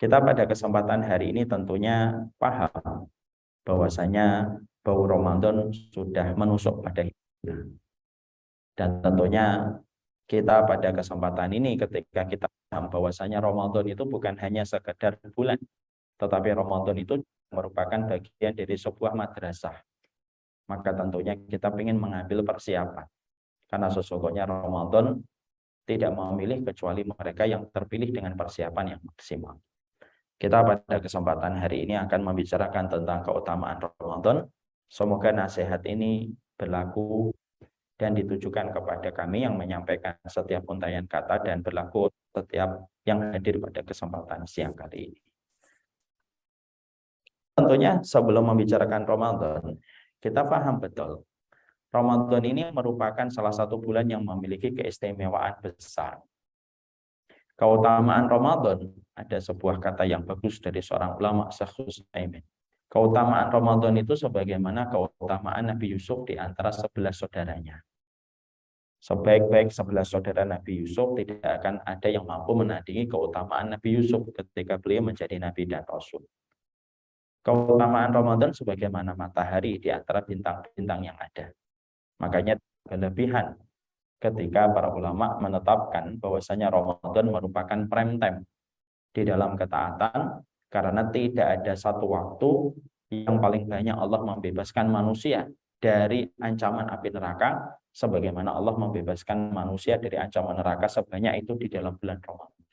Kita pada kesempatan hari ini tentunya paham bahwasanya bau Ramadan sudah menusuk pada kita. Dan tentunya kita pada kesempatan ini ketika kita paham bahwasanya Ramadan itu bukan hanya sekedar bulan, tetapi Ramadan itu merupakan bagian dari sebuah madrasah. Maka tentunya kita ingin mengambil persiapan. Karena sesungguhnya Ramadan tidak memilih kecuali mereka yang terpilih dengan persiapan yang maksimal. Kita pada kesempatan hari ini akan membicarakan tentang keutamaan Ramadan. Semoga nasihat ini berlaku dan ditujukan kepada kami yang menyampaikan setiap untayan kata dan berlaku setiap yang hadir pada kesempatan siang kali ini. Tentunya sebelum membicarakan Ramadan, kita paham betul Ramadan ini merupakan salah satu bulan yang memiliki keistimewaan besar. Keutamaan Ramadan, ada sebuah kata yang bagus dari seorang ulama, Syakhus Aimin. Keutamaan Ramadan itu sebagaimana keutamaan Nabi Yusuf di antara 11 saudaranya. Sebaik-baik 11 saudara Nabi Yusuf, tidak akan ada yang mampu menandingi keutamaan Nabi Yusuf ketika beliau menjadi Nabi dan Rasul. Keutamaan Ramadan sebagaimana matahari di antara bintang-bintang yang ada. Makanya kelebihan ketika para ulama menetapkan bahwasanya Ramadan merupakan prime time di dalam ketaatan, karena tidak ada satu waktu yang paling banyak Allah membebaskan manusia dari ancaman api neraka sebagaimana Allah membebaskan manusia dari ancaman neraka sebanyak itu di dalam bulan Ramadan.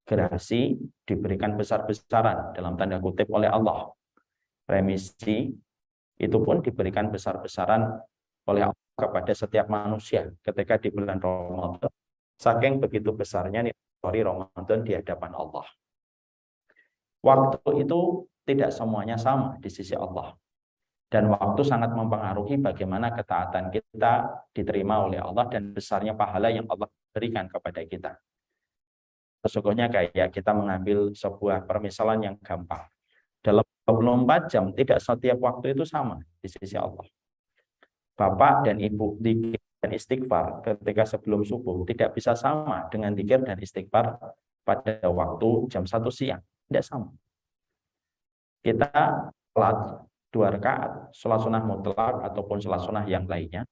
Gerasi diberikan besar-besaran dalam tanda kutip oleh Allah. Remisi itu pun diberikan besar-besaran oleh Allah kepada setiap manusia ketika di bulan Ramadan. Saking begitu besarnya nilai Ramadan di hadapan Allah. Waktu itu tidak semuanya sama di sisi Allah. Dan waktu sangat mempengaruhi bagaimana ketaatan kita diterima oleh Allah dan besarnya pahala yang Allah berikan kepada kita. Sesungguhnya kayak kita mengambil sebuah permisalan yang gampang. Dalam 24 jam tidak setiap waktu itu sama di sisi Allah. Bapak dan ibu zikir dan istighfar ketika sebelum subuh tidak bisa sama dengan zikir dan istighfar pada waktu jam 1 siang. Tidak sama. Kita sholat 2 rakaat, sholat sunnah mutlak ataupun sholat sunnah yang lainnya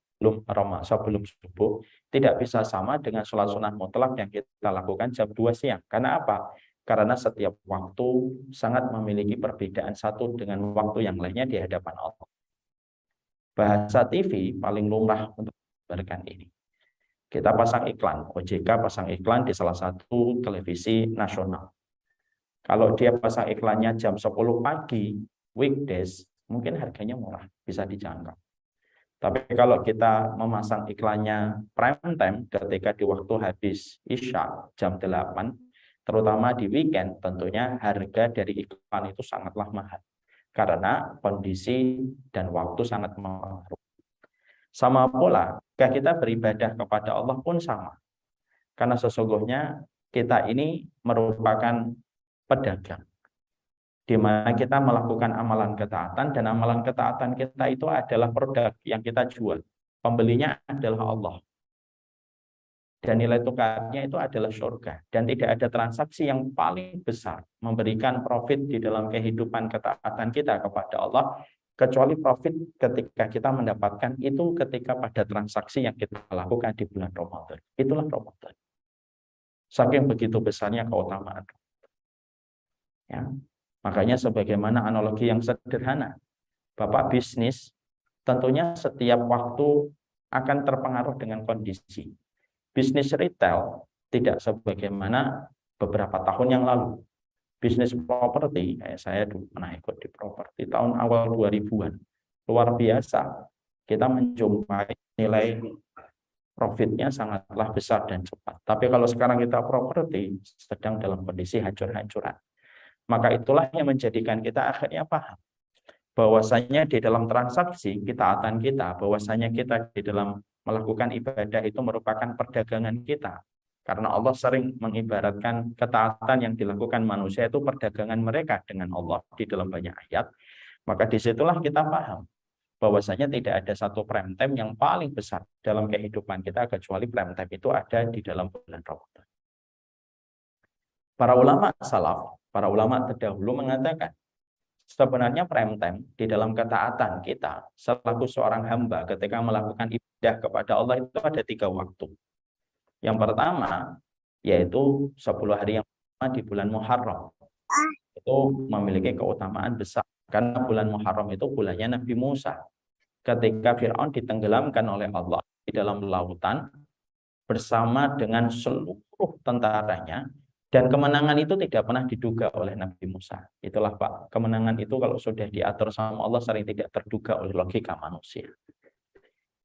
sebelum subuh tidak bisa sama dengan sholat sunnah mutlak yang kita lakukan jam 2 siang. Karena apa? Karena setiap waktu sangat memiliki perbedaan satu dengan waktu yang lainnya di hadapan Allah. Bahasa TV paling lumrah untuk memberikan ini. Kita pasang iklan, OJK pasang iklan di salah satu televisi nasional. Kalau dia pasang iklannya jam 10 pagi, weekdays, mungkin harganya murah, bisa dijangkau. Tapi kalau kita memasang iklannya prime time ketika di waktu habis Isya jam 8, terutama di weekend, tentunya harga dari iklan itu sangatlah mahal. Karena kondisi dan waktu sangat mempengaruhi. Sama pula, jika kita beribadah kepada Allah pun sama. Karena sesungguhnya kita ini merupakan pedagang. Di mana kita melakukan amalan ketaatan, dan amalan ketaatan kita itu adalah produk yang kita jual. Pembelinya adalah Allah. Dan nilai tukarnya itu adalah surga. Dan tidak ada transaksi yang paling besar memberikan profit di dalam kehidupan ketaatan kita kepada Allah, kecuali profit ketika kita mendapatkan itu ketika pada transaksi yang kita lakukan di bulan Ramadan. Itulah Ramadan. Saking begitu besarnya keutamaan. Ya. Makanya sebagaimana analogi yang sederhana, Bapak bisnis tentunya setiap waktu akan terpengaruh dengan kondisi. Bisnis retail tidak sebagaimana beberapa tahun yang lalu. Bisnis properti, kayak saya dulu pernah ikut di properti tahun awal 2000-an. Luar biasa. Kita menjumpai nilai profitnya sangatlah besar dan cepat. Tapi kalau sekarang kita properti sedang dalam kondisi hancur-hancuran. Maka itulah yang menjadikan kita akhirnya paham bahwasanya di dalam transaksi ketaatan kita, bahwasanya kita di dalam melakukan ibadah itu merupakan perdagangan kita. Karena Allah sering mengibaratkan ketaatan yang dilakukan manusia itu perdagangan mereka dengan Allah di dalam banyak ayat. Maka disitulah kita paham bahwasanya tidak ada satu prime time yang paling besar dalam kehidupan kita kecuali prime time itu ada di dalam bulan Ramadan. Para ulama salaf, para ulama terdahulu mengatakan, sebenarnya prime time di dalam ketaatan kita selaku seorang hamba ketika melakukan ibadah kepada Allah itu ada 3 waktu. Yang pertama, yaitu 10 hari yang pertama di bulan Muharram. Itu memiliki keutamaan besar. Karena bulan Muharram itu bulannya Nabi Musa. Ketika Fir'aun ditenggelamkan oleh Allah di dalam lautan bersama dengan seluruh tentaranya, dan kemenangan itu tidak pernah diduga oleh Nabi Musa. Itulah Pak, kemenangan itu kalau sudah diatur sama Allah sering tidak terduga oleh logika manusia.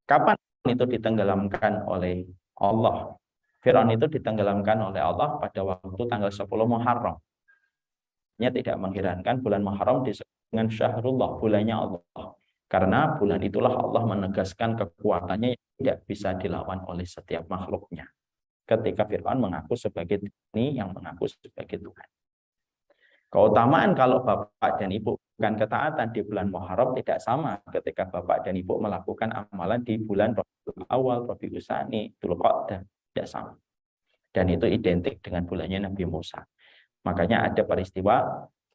Kapan itu ditenggelamkan oleh Allah? Fir'aun itu ditenggelamkan oleh Allah pada waktu tanggal 10 Muharram. Ini tidak mengherankan bulan Muharram disebut dengan Syahrullah, bulannya Allah. Karena bulan itulah Allah menegaskan kekuatannya yang tidak bisa dilawan oleh setiap makhluknya. Ketika Fir'aun mengaku sebagai ini yang mengaku sebagai Tuhan. Keutamaan kalau bapak dan ibu bukan ketaatan di bulan Muharram tidak sama ketika bapak dan ibu melakukan amalan di bulan Rabiul Awal, Rabiul Tsani, Dzulqa'dah, tidak sama. Dan itu identik dengan bulannya Nabi Musa. Makanya ada peristiwa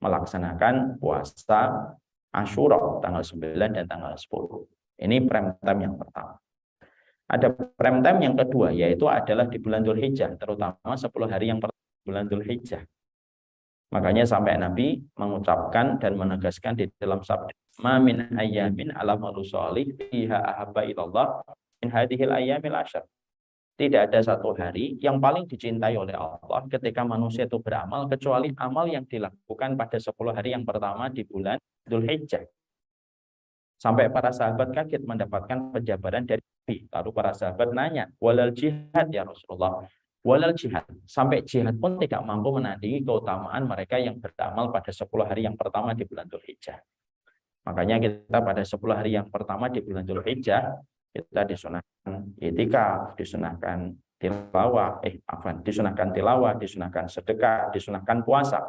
melaksanakan puasa Asyura tanggal 9 dan tanggal 10. Ini prime time yang pertama. Ada prime time yang kedua, yaitu adalah di bulan Dzulhijjah, terutama 10 hari yang pertama bulan Dzulhijjah. Makanya sampai Nabi mengucapkan dan menegaskan di dalam sabda, "Ma min ayyamin ala malu sholih fiha ahabba ilallah min hadhil ayyamil asyr." Tidak ada satu hari yang paling dicintai oleh Allah ketika manusia itu beramal kecuali amal yang dilakukan pada 10 hari yang pertama di bulan Dzulhijjah. Sampai para sahabat kaget mendapatkan penjabaran dari Nabi. Lalu para sahabat nanya, "Walal jihad ya Rasulullah?" Walal jihad. Sampai jihad pun tidak mampu menandingi keutamaan mereka yang beramal pada 10 hari yang pertama di bulan Dzulhijjah. Makanya kita pada 10 hari yang pertama di bulan Dzulhijjah kita disunahkan itikaf, disunahkan tilawah, disunahkan sedekah, disunahkan puasa.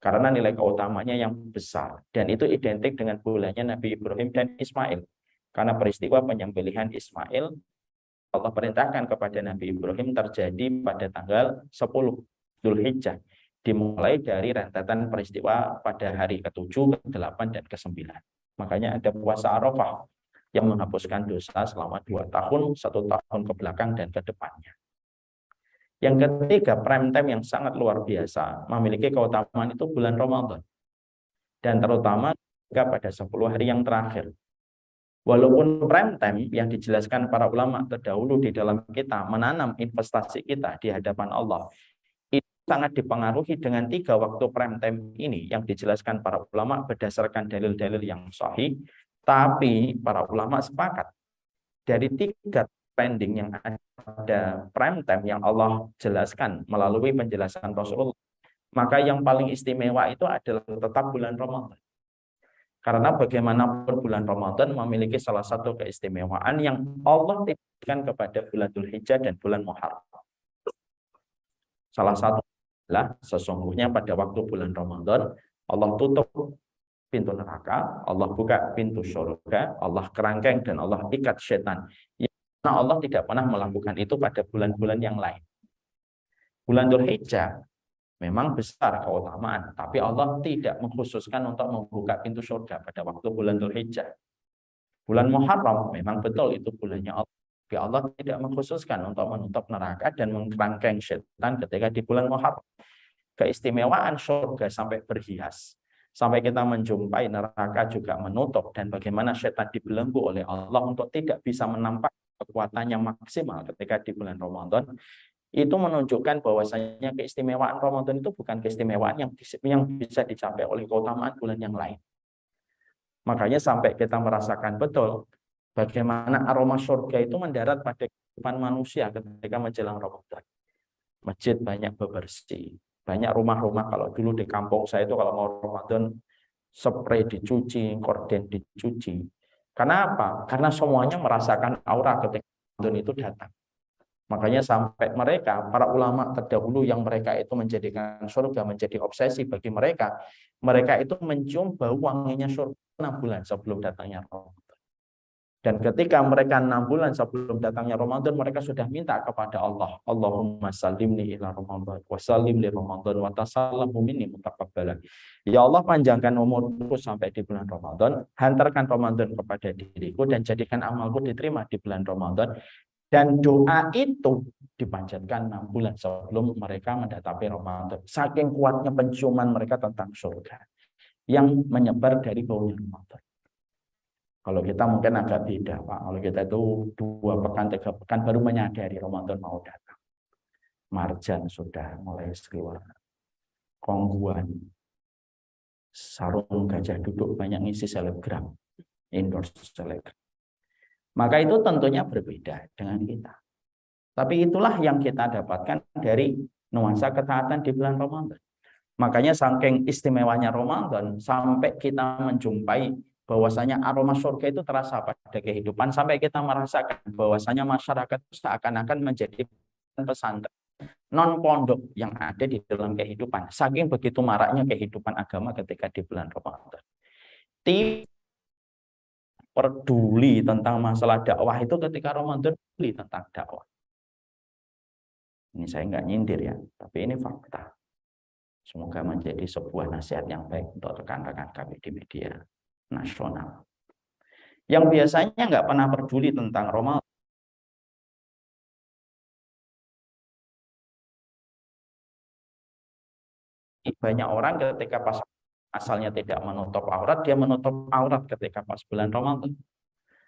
Karena nilai keutamanya yang besar. Dan itu identik dengan bulannya Nabi Ibrahim dan Ismail. Karena peristiwa penyembelihan Ismail, Allah perintahkan kepada Nabi Ibrahim terjadi pada tanggal 10 Dzulhijjah. Dimulai dari rentetan peristiwa pada hari ke-7, ke-8, dan ke-9. Makanya ada puasa Arafah yang menghapuskan dosa selama 2 tahun, 1 tahun ke belakang dan ke depannya. Yang ketiga, prime time yang sangat luar biasa, memiliki keutamaan itu bulan Ramadan. Dan terutama pada 10 hari yang terakhir. Walaupun prime time yang dijelaskan para ulama terdahulu di dalam kita menanam investasi kita di hadapan Allah, itu sangat dipengaruhi dengan 3 waktu prime time ini yang dijelaskan para ulama berdasarkan dalil-dalil yang sahih. Tapi para ulama sepakat dari 3 pending yang ada prime time yang Allah jelaskan melalui penjelasan Rasulullah, maka yang paling istimewa itu adalah tetap bulan Ramadan. Karena bagaimanapun bulan Ramadan memiliki salah satu keistimewaan yang Allah titipkan kepada bulan Dzulhijjah dan bulan Muharram. Salah satu adalah sesungguhnya pada waktu bulan Ramadan Allah tutup pintu neraka, Allah buka pintu surga, Allah kerangkeng dan Allah ikat setan. Karena Allah tidak pernah melakukan itu pada bulan-bulan yang lain. Bulan Dzulhijjah memang besar keutamaan, tapi Allah tidak mengkhususkan untuk membuka pintu surga pada waktu bulan Dzulhijjah. Bulan Muharram memang betul itu bulannya Allah, tapi Allah tidak mengkhususkan untuk menutup neraka dan mengkerangkeng setan ketika di bulan Muharram. Keistimewaan surga sampai berhias. Sampai kita menjumpai neraka juga menutup, dan bagaimana setan dibelenggu oleh Allah untuk tidak bisa menampak kekuatannya maksimal ketika di bulan Ramadan. Itu menunjukkan bahwasanya keistimewaan Ramadan itu bukan keistimewaan yang bisa dicapai oleh keutamaan bulan yang lain. Makanya sampai kita merasakan betul bagaimana aroma surga itu mendarat pada kehidupan manusia ketika menjelang Ramadan. Masjid banyak bebersih. Banyak rumah-rumah, kalau dulu di kampung saya itu kalau mau Ramadan, spray dicuci, korden dicuci. Karena apa? Karena semuanya merasakan aura ketika Ramadan itu datang. Makanya sampai mereka, para ulama terdahulu yang mereka itu menjadikan surga menjadi obsesi bagi mereka, mereka itu mencium bau wanginya surga 6 bulan sebelum datangnya Ramadan. Dan ketika mereka 6 bulan sebelum datangnya Ramadan, mereka sudah minta kepada Allah, Allahumma salimni ila Ramadan, wa salim li Ramadan, wa tasallamu minni mutaqabbalan. Ya Allah, panjangkan umurku sampai di bulan Ramadan, hantarkan Ramadan kepada diriku, dan jadikan amalku diterima di bulan Ramadan. Dan doa itu dipanjatkan 6 bulan sebelum mereka mendatangi Ramadan. Saking kuatnya penciuman mereka tentang surga yang menyebar dari baunya Ramadan. Kalau kita mungkin agak beda, Pak. Kalau kita itu 2 pekan, 3 pekan baru menyadari Ramadan mau datang. Marjan sudah mulai keluar. Kongguan. Sarung gajah duduk banyak ngisi selebgram. Endorse selebgram. Maka itu tentunya berbeda dengan kita. Tapi itulah yang kita dapatkan dari nuansa ketaatan di bulan Ramadan. Makanya saking istimewanya Ramadan, sampai kita menjumpai bahwasanya aroma surga itu terasa pada kehidupan, sampai kita merasakan bahwasanya masyarakat seakan-akan menjadi pesantren non pondok yang ada di dalam kehidupan. Saking begitu maraknya kehidupan agama ketika di bulan Ramadan. Peduli tentang masalah dakwah itu ketika Ramadan, peduli tentang dakwah. Ini saya nggak nyindir ya, tapi ini fakta. Semoga menjadi sebuah nasihat yang baik untuk rekan-rekan kami di media nasional. Yang biasanya nggak pernah peduli tentang Ramadan. Banyak orang ketika pas asalnya tidak menutup aurat, dia menutup aurat ketika pas bulan Ramadan.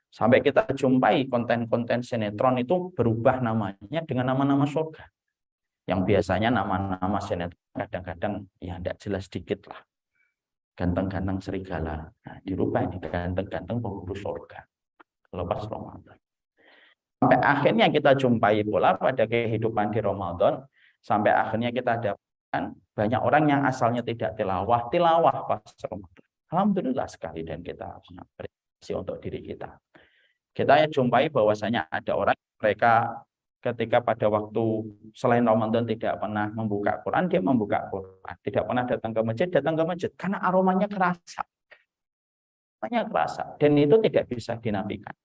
Sampai kita jumpai konten-konten sinetron itu berubah namanya dengan nama-nama surga. Yang biasanya nama-nama sinetron kadang-kadang ya tidak jelas dikit lah. Ganteng-ganteng serigala. Nah, dirubah ini ganteng-ganteng penghulu surga. Kalau pas Ramadan. Sampai akhirnya kita jumpai pula pada kehidupan di Ramadan. Sampai akhirnya kita dapatkan banyak orang yang asalnya tidak tilawah pas Ramadan. Alhamdulillah sekali, dan kita mengapresiasi untuk diri kita. Kita jumpai bahwasanya ada orang, mereka ketika pada waktu selain Ramadan tidak pernah membuka Quran, dia membuka Quran. Tidak pernah datang ke masjid, karena aromanya kerasa. Aromanya kerasa, dan itu tidak bisa dinafikan.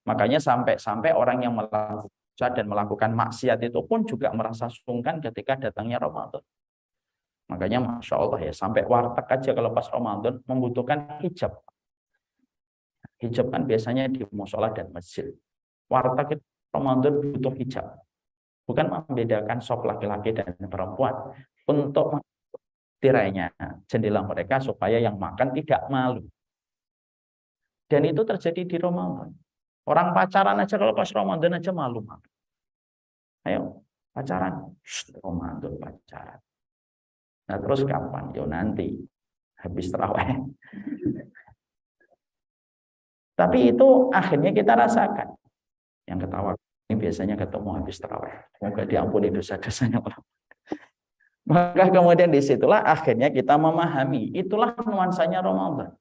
Makanya sampai orang yang melakukan dan melakukan maksiat itu pun juga merasa sungkan ketika datangnya Ramadan. Makanya Masya Allah ya, sampai warteg aja kalau pas Ramadan membutuhkan hijab. Hijab kan biasanya di musola dan masjid. Warteg itu Ramadan butuh hijab. Bukan membedakan sop laki-laki dan perempuan. Untuk tirainya jendela mereka supaya yang makan tidak malu. Dan itu terjadi di Ramadan. Orang pacaran aja kalau pas Ramadan aja malu. Ayo, pacaran. Ramadan pacaran. Nah terus kapan? Yo nanti. Habis tarawih. Tapi itu akhirnya kita rasakan. Yang ketawa ini biasanya ketemu habis tarawih. Semoga diampuni dosa-dosanya. Maka kemudian disitulah akhirnya kita memahami. Itulah nuansanya Ramadan.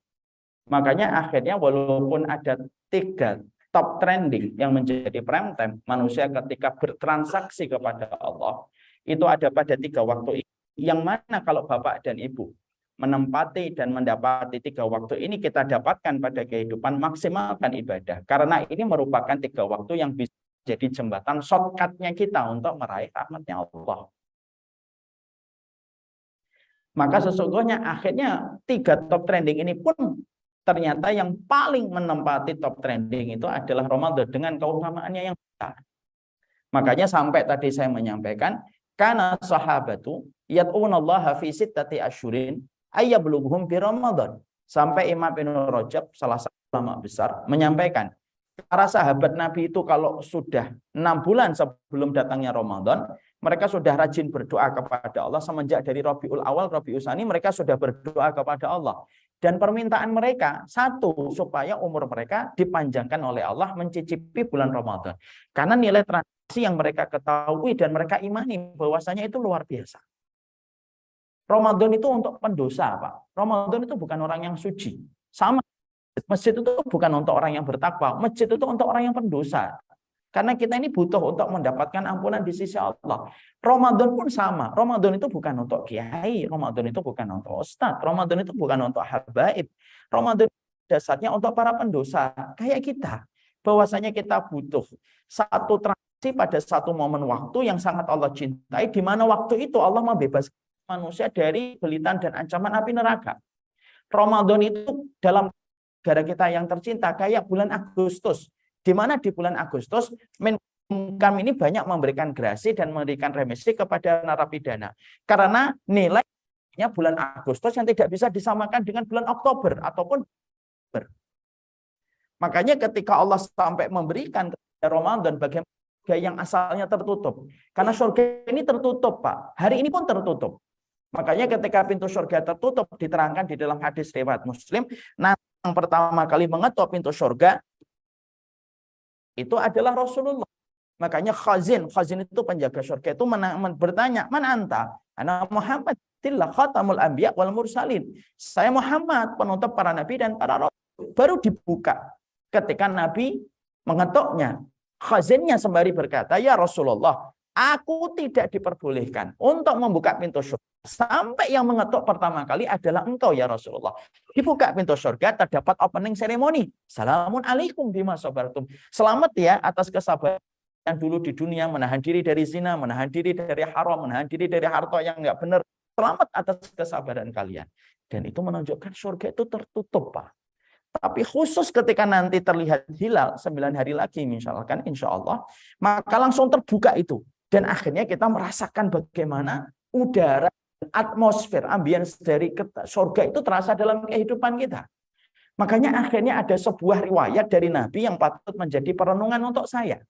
Makanya akhirnya walaupun ada 3 top trending yang menjadi prime time, manusia ketika bertransaksi kepada Allah, itu ada pada 3 waktu ini. Yang mana kalau Bapak dan Ibu menempati dan mendapati 3 waktu ini, kita dapatkan pada kehidupan, maksimalkan ibadah. Karena ini merupakan 3 waktu yang bisa jadi jembatan shortcut-nya kita untuk meraih rahmatnya Allah. Maka sesungguhnya akhirnya 3 top trending ini pun ternyata yang paling menempati top trending itu adalah Ramadan dengan keutamaannya yang besar. Makanya sampai tadi saya menyampaikan, karena sahabatu yad'unallaha fi sittati asyurin ayyablughum bi Ramadan. Sampai Imam Ibnu Rajab, salah satu ulama besar, menyampaikan, para sahabat Nabi itu kalau sudah 6 bulan sebelum datangnya Ramadan, mereka sudah rajin berdoa kepada Allah. Semenjak dari Rabiul Awal, Rabiul Tsani, mereka sudah berdoa kepada Allah. Dan permintaan mereka, satu, supaya umur mereka dipanjangkan oleh Allah mencicipi bulan Ramadan. Karena nilai transaksi yang mereka ketahui dan mereka imani bahwasanya itu luar biasa. Ramadan itu untuk pendosa, Pak. Ramadan itu bukan orang yang suci. Sama, masjid itu bukan untuk orang yang bertakwa. Masjid itu untuk orang yang pendosa. Karena kita ini butuh untuk mendapatkan ampunan di sisi Allah. Ramadan pun sama. Ramadan itu bukan untuk kiai. Ramadan itu bukan untuk ustadz. Ramadan itu bukan untuk habaib. Ramadan dasarnya untuk para pendosa. Kayak kita. bahwasanya kita butuh satu transaksi pada satu momen waktu yang sangat Allah cintai, di mana waktu itu Allah membebaskan manusia dari belitan dan ancaman api neraka. Ramadan itu dalam negara kita yang tercinta kayak bulan Agustus, di mana di bulan Agustus Menkumham ini banyak memberikan gerasi dan memberikan remisi kepada narapidana karena nilainya bulan Agustus yang tidak bisa disamakan dengan bulan Oktober ataupun Oktober. Makanya ketika Allah sampai memberikan Ramadan bagaimana yang asalnya tertutup, karena surga ini tertutup, Pak, hari ini pun tertutup. Makanya ketika pintu surga tertutup diterangkan di dalam hadis riwayat Muslim, nah yang pertama kali mengetuk pintu surga itu adalah Rasulullah. Makanya khazin itu penjaga surga itu bertanya, "Man anta?" "Ana Muhammad, khatamul anbiya wal mursalin." Saya Muhammad, penutup para nabi dan para rasul. Baru dibuka. Ketika Nabi mengetuknya, khazinnya sembari berkata, "Ya Rasulullah, aku tidak diperbolehkan untuk membuka pintu surga sampai yang mengetuk pertama kali adalah engkau ya Rasulullah." Dibuka pintu surga, terdapat opening ceremony. Assalamun alaikum bima sabartum. Selamat ya atas kesabaran yang dulu di dunia, menahan diri dari zina, menahan diri dari haram, menahan diri dari harta yang enggak benar. Selamat atas kesabaran kalian. Dan itu menunjukkan surga itu tertutup, Pak. Tapi khusus ketika nanti terlihat hilal 9 hari lagi misalkan insya Allah, maka langsung terbuka itu. Dan akhirnya kita merasakan bagaimana udara, atmosfer, ambience dari surga itu terasa dalam kehidupan kita. Makanya akhirnya ada sebuah riwayat dari Nabi yang patut menjadi perenungan untuk saya.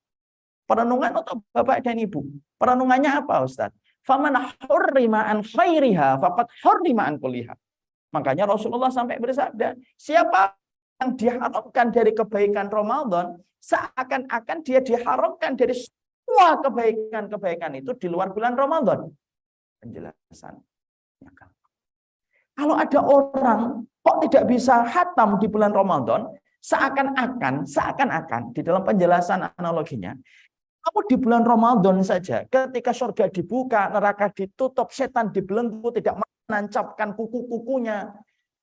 Perenungan untuk Bapak dan Ibu. Perenungannya apa, Ustaz? Faman hurrima an khairiha faqad hurrima an kulliha. Makanya Rasulullah sampai bersabda, siapa yang diharamkan dari kebaikan Ramadan, seakan-akan dia diharamkan dari semua kebaikan-kebaikan itu di luar bulan Ramadan. Penjelasan. Kalau ada orang kok tidak bisa khatam di bulan Ramadan, seakan-akan di dalam penjelasan analoginya, kamu di bulan Ramadan saja, ketika surga dibuka, neraka ditutup, setan dibelenggu, tidak menancapkan kuku-kukunya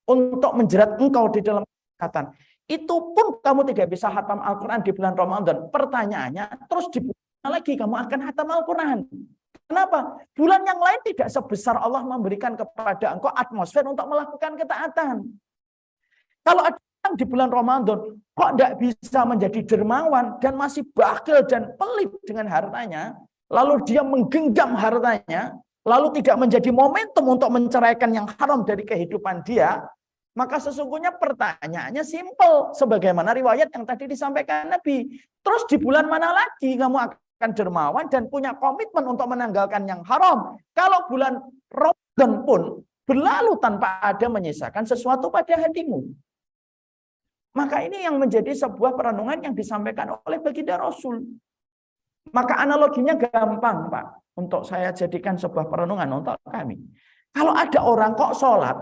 untuk menjerat engkau di dalam kekatan. Itu pun kamu tidak bisa khatam Al-Quran di bulan Ramadan. Pertanyaannya, terus di bulan lagi kamu akan khatam Al-Quran. Kenapa? Bulan yang lain tidak sebesar Allah memberikan kepada engkau atmosfer untuk melakukan ketaatan. Kalau ada di bulan Ramadan kok tidak bisa menjadi dermawan dan masih bakhil dan pelit dengan hartanya, lalu dia menggenggam hartanya, lalu tidak menjadi momentum untuk menceraikan yang haram dari kehidupan dia, maka sesungguhnya pertanyaannya simpel, sebagaimana riwayat yang tadi disampaikan Nabi. Terus di bulan mana lagi kamu akan dermawan dan punya komitmen untuk menanggalkan yang haram? Kalau bulan Ramadan pun berlalu tanpa ada menyisakan sesuatu pada hatimu. Maka ini yang menjadi sebuah perenungan yang disampaikan oleh baginda Rasul. Maka analoginya gampang, Pak. Untuk saya jadikan sebuah perenungan untuk kami. Kalau ada orang kok sholat,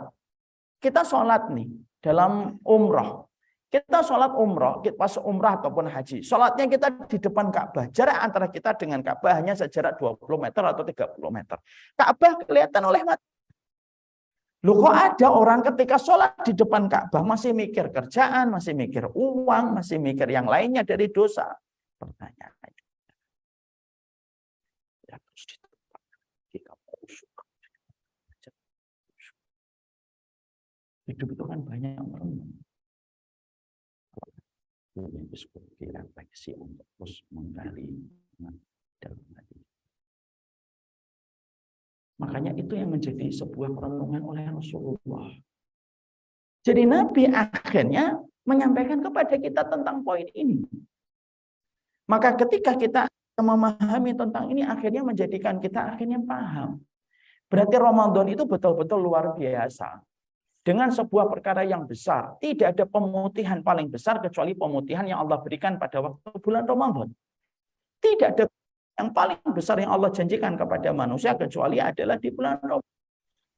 kita sholat nih dalam umroh. Kita sholat umroh, pas umrah ataupun haji. Sholatnya kita di depan Ka'bah. Jarak antara kita dengan Ka'bah hanya sejarak 20 meter atau 30 meter. Ka'bah kelihatan oleh mata. Loh kok ada orang ketika sholat di depan Ka'bah masih mikir kerjaan, masih mikir uang, masih mikir yang lainnya dari dosa? Pertanyaannya. Ya, terus hidup itu kan banyak merenung. Yang disebut refleksi untuk terus menggali dalam hati. Makanya itu yang menjadi sebuah perenungan oleh Rasulullah. Jadi Nabi akhirnya menyampaikan kepada kita tentang poin ini. Maka ketika kita memahami tentang ini, akhirnya menjadikan kita akhirnya paham. Berarti Ramadan itu betul-betul luar biasa. Dengan sebuah perkara yang besar. Tidak ada pemutihan paling besar kecuali pemutihan yang Allah berikan pada waktu bulan Ramadan. Tidak ada yang paling besar yang Allah janjikan kepada manusia kecuali adalah di bulan Ramadan.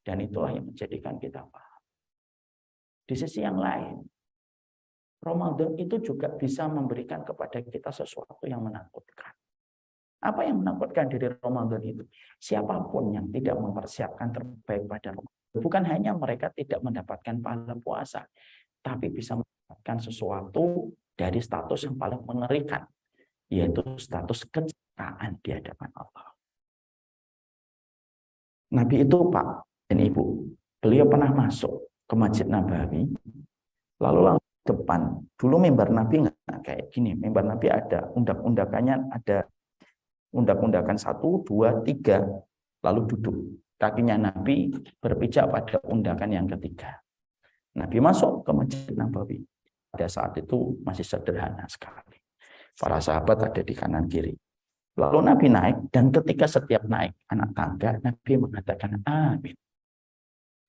Dan itulah yang menjadikan kita paham. Di sisi yang lain, Ramadan itu juga bisa memberikan kepada kita sesuatu yang menakutkan. Apa yang menakutkan dari Ramadan itu? Siapapun yang tidak mempersiapkan terbaik pada Ramadan, bukan hanya mereka tidak mendapatkan pahala puasa, tapi bisa mendapatkan sesuatu dari status yang paling mengerikan, yaitu status kecelakaan di hadapan Allah. Nabi itu, Pak dan Ibu, beliau pernah masuk ke Masjid Nabawi, lalu langsung depan. Dulu mimbar Nabi nggak kayak gini. Mimbar Nabi ada undak-undakannya, ada undak-undakan 1, 2, 3, lalu duduk. Kakinya Nabi berpijak pada undakan yang ketiga. Nabi masuk ke Masjid Nabawi. Pada saat itu masih sederhana sekali. Para sahabat ada di kanan kiri. Lalu Nabi naik, dan ketika setiap naik anak tangga, Nabi mengatakan amin.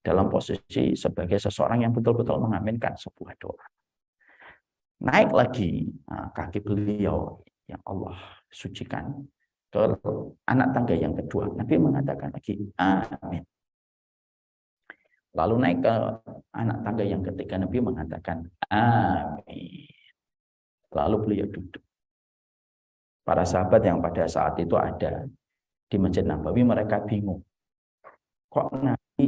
Dalam posisi sebagai seseorang yang betul-betul mengaminkan sebuah doa. Naik lagi kaki beliau yang Allah sucikan ke anak tangga yang kedua. Nabi mengatakan lagi amin. Lalu naik ke anak tangga yang ketiga, Nabi mengatakan amin. Lalu beliau duduk. Para sahabat yang pada saat itu ada di Masjid Nabawi, mereka bingung. Kok Nabi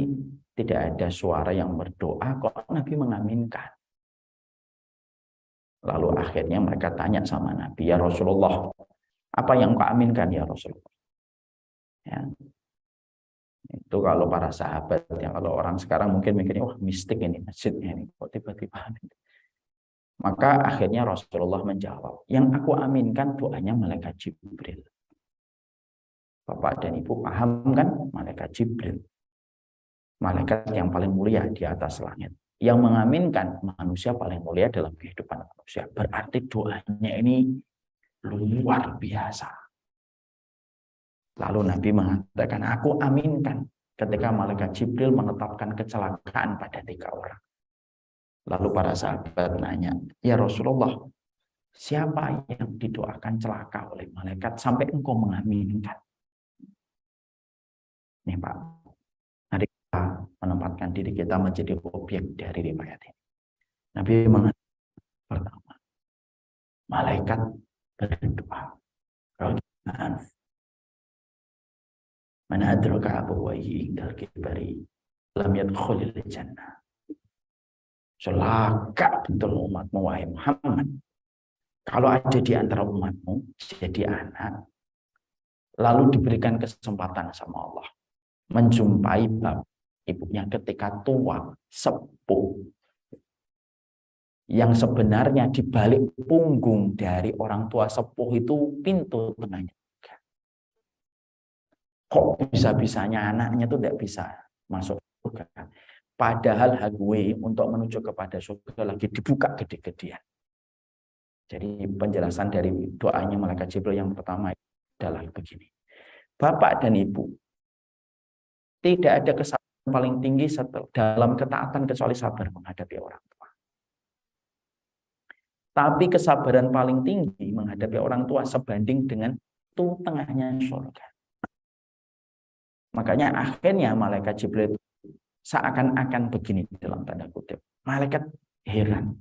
tidak ada suara yang berdoa, kok Nabi mengaminkan? Lalu akhirnya mereka tanya sama Nabi, ya Rasulullah, apa yang kau aminkan ya Rasulullah? Ya. Itu kalau para sahabat, yang kalau orang sekarang mungkin mikirnya, wah mistik ini masjidnya ini, kok tiba-tiba amin. Maka akhirnya Rasulullah menjawab, yang aku aminkan doanya malaikat Jibril. Bapak dan Ibu paham kan, malaikat Jibril. Malaikat yang paling mulia di atas langit. Yang mengaminkan manusia paling mulia dalam kehidupan manusia. Berarti doanya ini luar biasa. Lalu Nabi mengatakan, aku aminkan ketika malaikat Jibril menetapkan kecelakaan pada 3 orang. Lalu para sahabat nanya, ya Rasulullah, siapa yang didoakan celaka oleh malaikat sampai engkau mengaminkan? Nih Pak, mari kita menempatkan diri kita menjadi objek dari riwayat ini. Nabi mengatakan pertama, malaikat berdoa, man adraka abawayhi indal kibari lam yadkhulil jannah. Celaka betul umatmu wahai Muhammad. Kalau ada di antara umatmu jadi anak, lalu diberikan kesempatan sama Allah menjumpai bapak ibunya ketika tua, sepuh, yang sebenarnya di balik punggung dari orang tua sepuh itu pintu tengahnya. Kok bisa-bisanya anaknya itu tidak bisa masuk surga? Padahal highway untuk menuju kepada surga lagi dibuka gede-gedean. Jadi penjelasan dari doanya malaikat Jibril yang pertama adalah begini. Bapak dan Ibu, tidak ada kesabaran paling tinggi dalam ketaatan kecuali sabar menghadapi orang tua. Tapi kesabaran paling tinggi menghadapi orang tua sebanding dengan itu tengahnya surga. Makanya akhirnya malaikat Jibril seakan-akan begini dalam tanda kutip. Malaikat heran.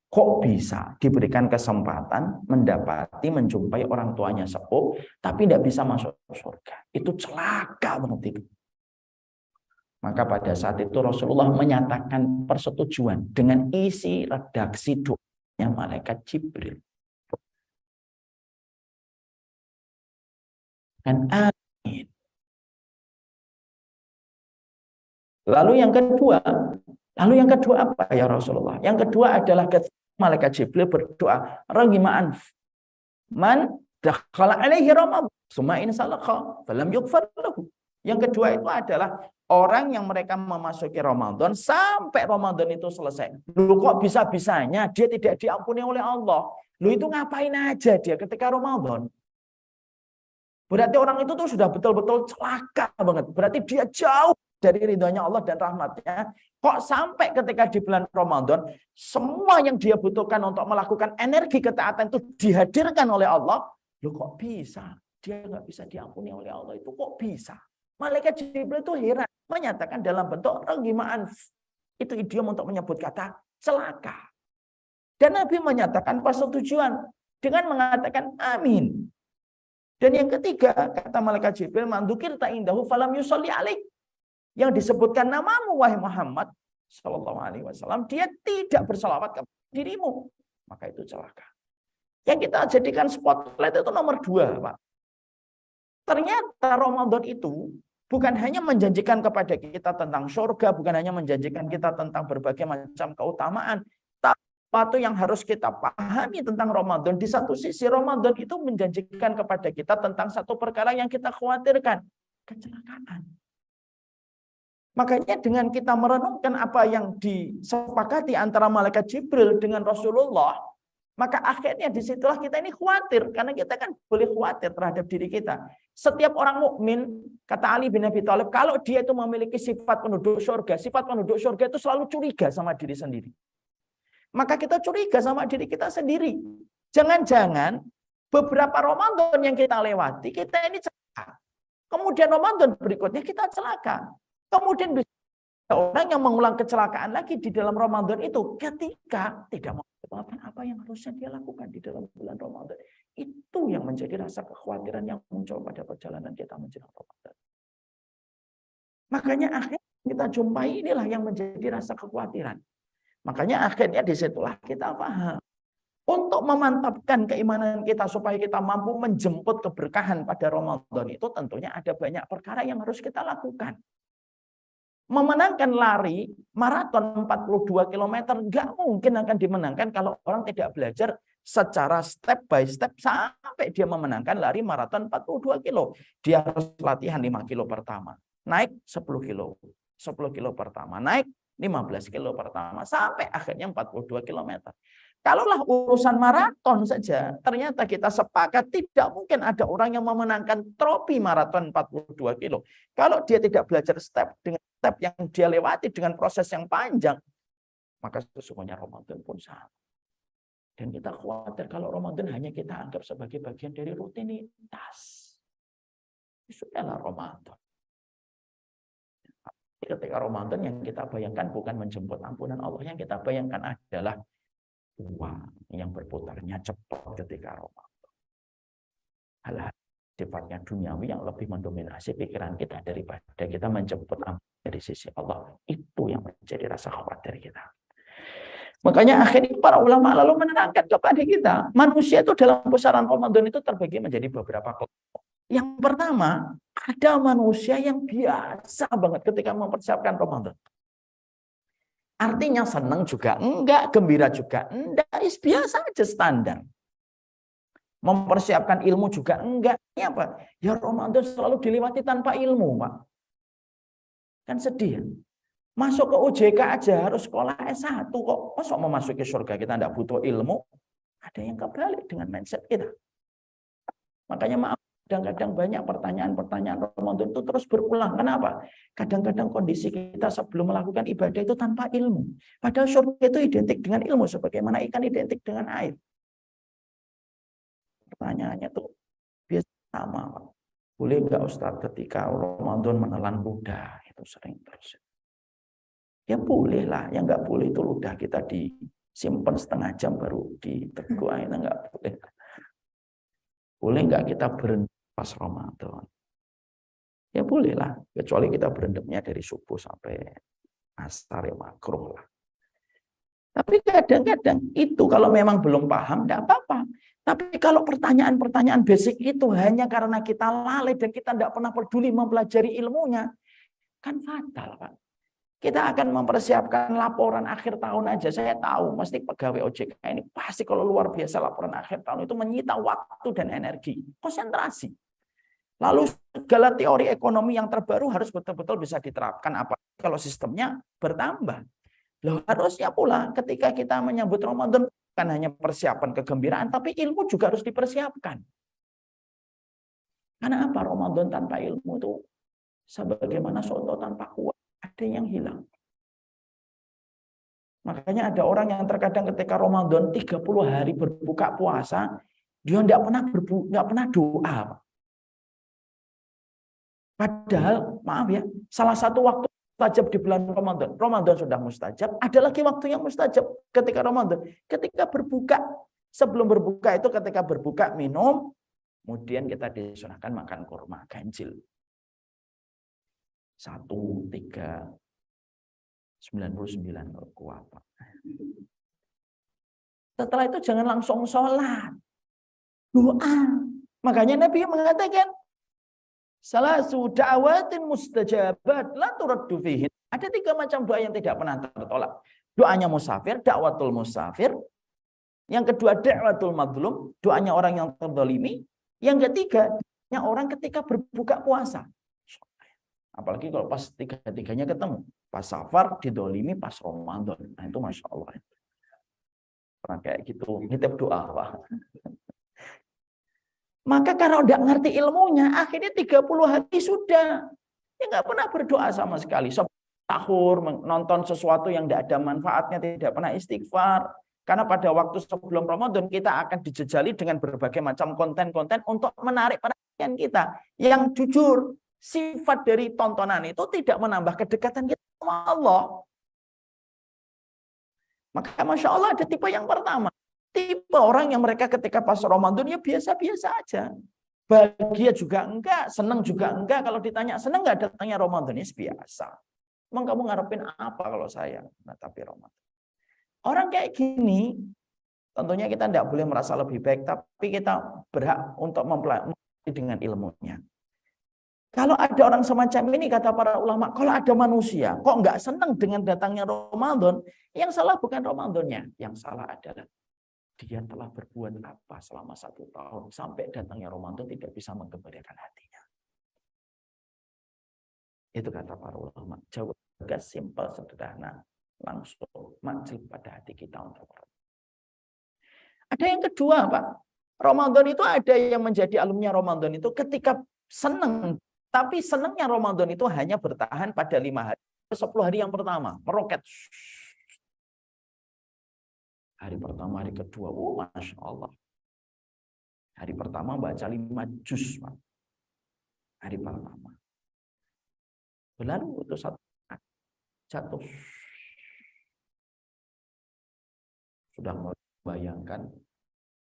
Kok bisa diberikan kesempatan mendapati, menjumpai orang tuanya sepuh, tapi tidak bisa masuk surga. Itu celaka banget itu. Maka pada saat itu Rasulullah menyatakan persetujuan dengan isi redaksi doanya malaikat Jibril. Dan amin. Lalu yang kedua apa ya Rasulullah? Yang kedua adalah malaikat Jibril berdoa, raghima'an man dakhala alaihi ramadan, summa in salakha falam yughfar lahu. Yang kedua itu adalah orang yang mereka memasuki Ramadan sampai Ramadan itu selesai. Lu kok bisa-bisanya dia tidak diampuni oleh Allah? Lu itu ngapain aja dia ketika Ramadan? Berarti orang itu tuh sudah betul-betul celaka banget. Berarti dia jauh dari ridhonya Allah dan rahmatnya. Kok sampai ketika di bulan Ramadan, semua yang dia butuhkan untuk melakukan energi ketaatan itu dihadirkan oleh Allah. Loh kok bisa? Dia nggak bisa diampuni oleh Allah itu kok bisa? Malaikat Jibril itu heran. Menyatakan dalam bentuk raghima'an. Itu idiom untuk menyebut kata celaka. Dan Nabi menyatakan persetujuan dengan mengatakan amin. Dan yang ketiga, kata malaikat Jibril, mandukir ta'indahu falam yusolli alaik. Yang disebutkan namamu wahai Muhammad sallallahu alaihi wasallam, dia tidak bersalawat kepada dirimu. maka itu celaka. Yang kita jadikan spotlight itu nomor 2, Pak. Ternyata Ramadan itu bukan hanya menjanjikan kepada kita tentang surga, bukan hanya menjanjikan kita tentang berbagai macam keutamaan, tapi satu yang harus kita pahami tentang Ramadan, di satu sisi Ramadan itu menjanjikan kepada kita tentang satu perkara yang kita khawatirkan, kecelakaan. Makanya dengan kita merenungkan apa yang disepakati antara malaikat Jibril dengan Rasulullah, maka akhirnya disitulah kita ini khawatir. Karena kita kan boleh khawatir terhadap diri kita. Setiap orang mukmin, kata Ali bin Abi Thalib, kalau dia itu memiliki sifat penduduk surga itu selalu curiga sama diri sendiri. Maka kita curiga sama diri kita sendiri. Jangan-jangan beberapa Ramadan yang kita lewati, kita ini celaka. Kemudian Ramadan berikutnya kita celaka. Kemudian bisa orang yang mengulang kecelakaan lagi di dalam Ramadan itu ketika tidak melakukan apa yang harusnya dia lakukan di dalam bulan Ramadan. Itu yang menjadi rasa kekhawatiran yang muncul pada perjalanan kita menjelang Ramadan. Makanya akhirnya kita jumpai inilah yang menjadi rasa kekhawatiran. Makanya akhirnya disitulah kita paham. Untuk memantapkan keimanan kita supaya kita mampu menjemput keberkahan pada Ramadan itu tentunya ada banyak perkara yang harus kita lakukan. Memenangkan lari maraton 42 km nggak mungkin akan dimenangkan kalau orang tidak belajar secara step by step sampai dia memenangkan lari maraton 42 kilo. Dia harus latihan 5 kilo pertama, naik 10 kilo, 10 kilo pertama, naik 15 kilo pertama, sampai akhirnya 42 km. Kalaulah urusan maraton saja, ternyata kita sepakat tidak mungkin ada orang yang memenangkan trofi maraton 42 kilo. Kalau dia tidak belajar step dengan step yang dia lewati dengan proses yang panjang, maka sesungguhnya Ramadan pun sama. Dan kita khawatir kalau Ramadan hanya kita anggap sebagai bagian dari rutinitas. Sudahlah Ramadan. Ketika Ramadan yang kita bayangkan bukan menjemput ampunan Allah, yang kita bayangkan adalah uang yang berputarnya cepat ketika Ramadan. Hal-hal sifatnya duniawi yang lebih mendominasi pikiran kita daripada kita menjemput ampunan dari sisi Allah. Itu yang menjadi rasa khawatir kita. Makanya akhirnya para ulama lalu menerangkan kepada kita, manusia itu dalam pusaran Ramadan itu terbagi menjadi beberapa kelompok. Yang pertama, ada manusia yang biasa banget ketika mempersiapkan Ramadan. Artinya senang juga enggak, gembira juga enggak, biasa aja standar. Mempersiapkan ilmu juga enggak. Ya apa? Ya Ramadan selalu dilewati tanpa ilmu, Pak. Kan sedih. Masuk ke UJK aja harus sekolah S1 kok. Masa mau masuk ke surga kita enggak butuh ilmu? Ada yang kebalik dengan mindset kita. Makanya maaf, kadang-kadang banyak pertanyaan-pertanyaan Ramadan itu terus berulang. Kenapa? Kadang-kadang kondisi kita sebelum melakukan ibadah itu tanpa ilmu. Padahal surga itu identik dengan ilmu, sebagaimana ikan identik dengan air. Pertanyaannya tuh biasa sama, Pak. Boleh nggak Ustadz ketika Ramadan menelan ludah? Itu sering terus. Ya boleh lah, yang nggak boleh itu ludah kita disimpan setengah jam baru diteguh, itu nggak boleh. Boleh nggak kita berhenti pas Ramadan? Ya bolehlah, kecuali kita berendamnya dari subuh sampai asar, ya makruh lah. Tapi kadang-kadang itu kalau memang belum paham, tidak apa-apa. Tapi kalau pertanyaan-pertanyaan basic itu hanya karena kita lalai dan kita tidak pernah peduli mempelajari ilmunya, kan fatal, Pak. Kita akan mempersiapkan laporan akhir tahun aja. Saya tahu, mesti pegawai OJK ini pasti kalau luar biasa laporan akhir tahun itu menyita waktu dan energi, konsentrasi. Lalu segala teori ekonomi yang terbaru harus betul-betul bisa diterapkan. Apa kalau sistemnya bertambah? Loh, harusnya pula ketika kita menyambut Ramadan bukan hanya persiapan kegembiraan, tapi ilmu juga harus dipersiapkan. Karena apa? Ramadan tanpa ilmu itu sebagaimana soto tanpa kuah. Ada yang hilang. Makanya ada orang yang terkadang ketika Ramadan 30 hari berbuka puasa, dia tidak pernah doa. Padahal, maaf ya, salah satu waktu mustajab di bulan Ramadan. Ramadan sudah mustajab, ada lagi waktu yang mustajab ketika Ramadan. Ketika berbuka, sebelum berbuka itu ketika berbuka minum, kemudian kita disunahkan makan kurma ganjil. 1,399 kuah. Setelah itu jangan langsung sholat. Doa. Makanya Nabi mengatakan, salasu da'awatin mustajabat la turaddu fihin. Ada 3 macam doa yang tidak pernah tertolak. Doanya musafir, dakwatul musafir. Yang kedua, da'watul madlum, doanya orang yang terzalimi. Yang ketiga, doanya orang ketika berbuka puasa. Apalagi kalau pas tiga-tiganya ketemu. Pas safar, didolimi, pas Ramadan. Nah itu Masya Allah. Pernah kayak gitu, nitip doa Pak. Maka kalau tidak ngerti ilmunya, akhirnya 30 hari sudah. Ya nggak pernah berdoa sama sekali. Sahur, nonton sesuatu yang tidak ada manfaatnya, tidak pernah istighfar. Karena pada waktu sebelum Ramadan kita akan dijejali dengan berbagai macam konten-konten untuk menarik perhatian kita. Yang jujur, sifat dari tontonan itu tidak menambah kedekatan kita sama Allah. Maka Masya Allah ada tipe yang pertama. Tipe orang yang mereka ketika pas Ramadan ya biasa-biasa aja. Bahagia juga enggak, senang juga enggak. Kalau ditanya senang enggak datangnya Ramadan, ya biasa. Emang kamu ngarepin apa kalau saya menatapi Ramadan? Orang kayak gini, tentunya kita tidak boleh merasa lebih baik, tapi kita berhak untuk mempelajari dengan ilmunya. Kalau ada orang semacam ini, kata para ulama, kalau ada manusia kok enggak senang dengan datangnya Ramadan, yang salah bukan Ramadannya, yang salah adalah dia telah berbuat apa selama 1 tahun sampai datangnya Ramadan tidak bisa menggembirakan hatinya. Itu kata para ulama. Jauh agak simpel, sederhana, langsung manjil pada hati kita untuk. Ada yang kedua, Pak. Ramadan itu ada yang menjadi alumni Ramadan itu ketika senang, tapi senangnya Ramadan itu hanya bertahan pada 5 hari, 10 hari yang pertama, meroket. Hari pertama, hari kedua, Masya Allah. Hari pertama baca 5 juz, Pak. Hari pertama. Lalu itu satu jatuh. Sudah membayangkan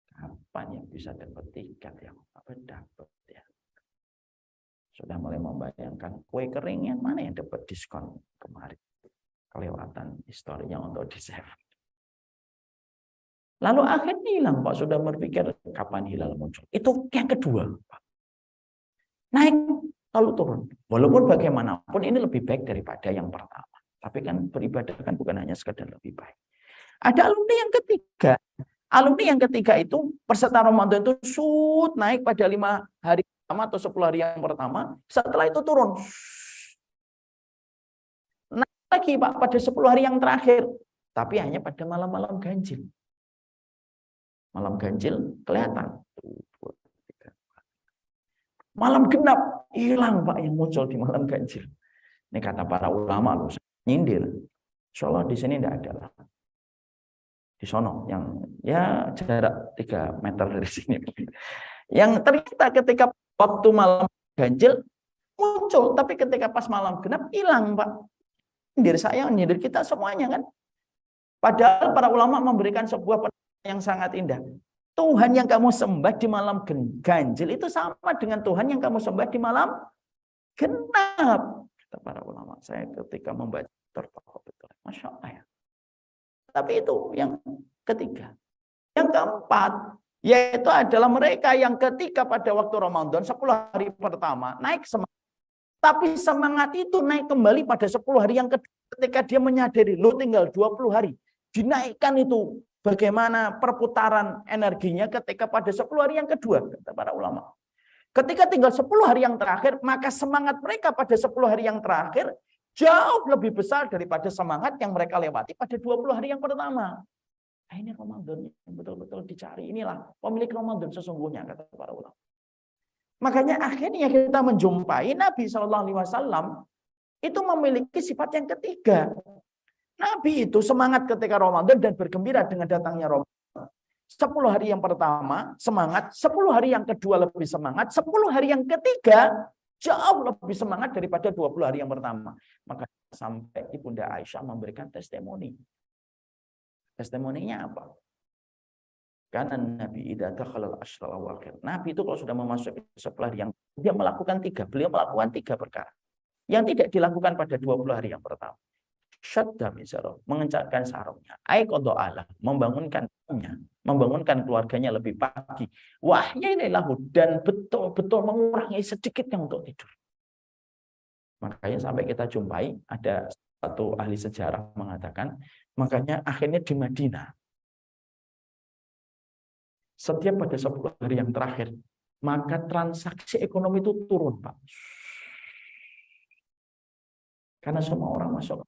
kapan yang bisa dapat tiket yang apa dapat ya. Sudah mulai membayangkan kue kering yang mana yang dapat diskon kemarin. Kelewatan historinya untuk di-save. Lalu akhirnya hilang, Pak. Sudah berpikir kapan hilal muncul. Itu yang kedua, Pak. Naik, lalu turun. Walaupun bagaimanapun ini lebih baik daripada yang pertama. Tapi kan beribadah kan bukan hanya sekedar lebih baik. Ada alumni yang ketiga. Alumni yang ketiga itu peserta Ramadan itu naik pada 5 hari pertama atau 10 hari yang pertama. Setelah itu turun. Naik lagi, Pak, pada 10 hari yang terakhir. Tapi hanya pada malam-malam ganjil. Malam ganjil kelihatan. Malam genap hilang, Pak, yang muncul di malam ganjil. Ini kata para ulama loh, nyindir. Insya Allah di sini tidak ada lah. Di sono yang ya jarak 3 meter dari sini. Yang ternyata ketika waktu malam ganjil muncul, tapi ketika pas malam genap hilang, Pak. Nyindir saya, nyindir kita semuanya kan. Padahal para ulama memberikan sebuah yang sangat indah. Tuhan yang kamu sembah di malam ganjil itu sama dengan Tuhan yang kamu sembah di malam genap. Kata para ulama, saya ketika membaca tertawa betul. Masya Allah ya. Tapi itu yang ketiga. Yang keempat, yaitu adalah mereka yang ketika pada waktu Ramadan 10 hari pertama naik semangat. Tapi semangat itu naik kembali pada 10 hari yang kedua ketika dia menyadari, lo tinggal 20 hari. Dinaikkan itu. Bagaimana perputaran energinya ketika pada 10 hari yang kedua, kata para ulama. Ketika tinggal 10 hari yang terakhir, maka semangat mereka pada 10 hari yang terakhir jauh lebih besar daripada semangat yang mereka lewati pada 20 hari yang pertama. Nah, ini Ramadan yang betul-betul dicari. Inilah pemilik Ramadan sesungguhnya, kata para ulama. Makanya akhirnya kita menjumpai Nabi SAW itu memiliki sifat yang ketiga. Nabi itu semangat ketika Ramadan dan bergembira dengan datangnya Ramadan. 10 hari yang pertama semangat, 10 hari yang kedua lebih semangat, 10 hari yang ketiga jauh lebih semangat daripada 20 hari yang pertama. Maka sampai Ibunda Aisyah memberikan testimoni. Testimoninya apa? Karena Nabi idza dakhala al-ashra al-awakhir. Nabi itu kalau sudah memasuki 10 hari yang dia melakukan 3, beliau melakukan 3 perkara yang tidak dilakukan pada 20 hari yang pertama. syadda mizaro, mengencangkan sarungnya. Qadha ala, membangunkan keluarganya lebih pagi. Wahyailahu, dan betul-betul mengurangi sedikitnya untuk tidur. Makanya sampai kita jumpai ada satu ahli sejarah mengatakan, makanya akhirnya di Madinah setiap pada 10 hari yang terakhir, maka transaksi ekonomi itu turun, Pak. Karena semua orang masuk.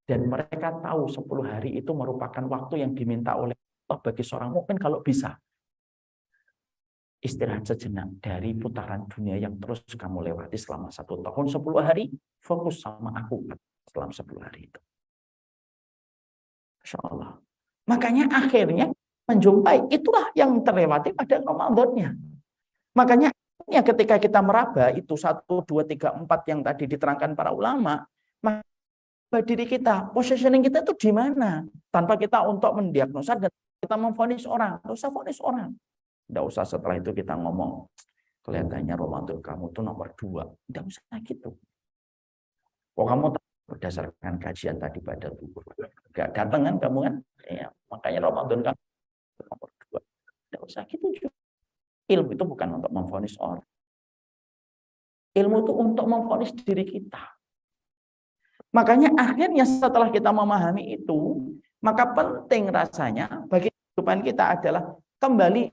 Dan mereka tahu 10 hari itu merupakan waktu yang diminta oleh Allah bagi seorang mukmin kalau bisa. Istirahat sejenak dari putaran dunia yang terus kamu lewati selama 1 tahun, 10 hari, fokus sama aku selama 10 hari itu. Masya Allah. Makanya akhirnya menjumpai, itulah yang terlewati pada Ramadannya. Makanya ketika kita meraba itu 1, 2, 3, 4 yang tadi diterangkan para ulama, maka diri kita, positioning kita itu di mana? Tanpa kita untuk mendiagnosa dan kita memvonis orang. Tidak usah vonis orang. Tidak usah setelah itu kita ngomong, kelihatannya Ramadan kamu itu nomor 2. Tidak usah gitu. Oh, kamu berdasarkan kajian tadi pada tubuh. Gak datang kan kamu kan? Ya, makanya Ramadan kamu nomor 2. Tidak usah gitu juga. Ilmu itu bukan untuk memvonis orang. Ilmu itu untuk memvonis diri kita. Makanya akhirnya setelah kita memahami itu, maka penting rasanya bagi kehidupan kita adalah kembali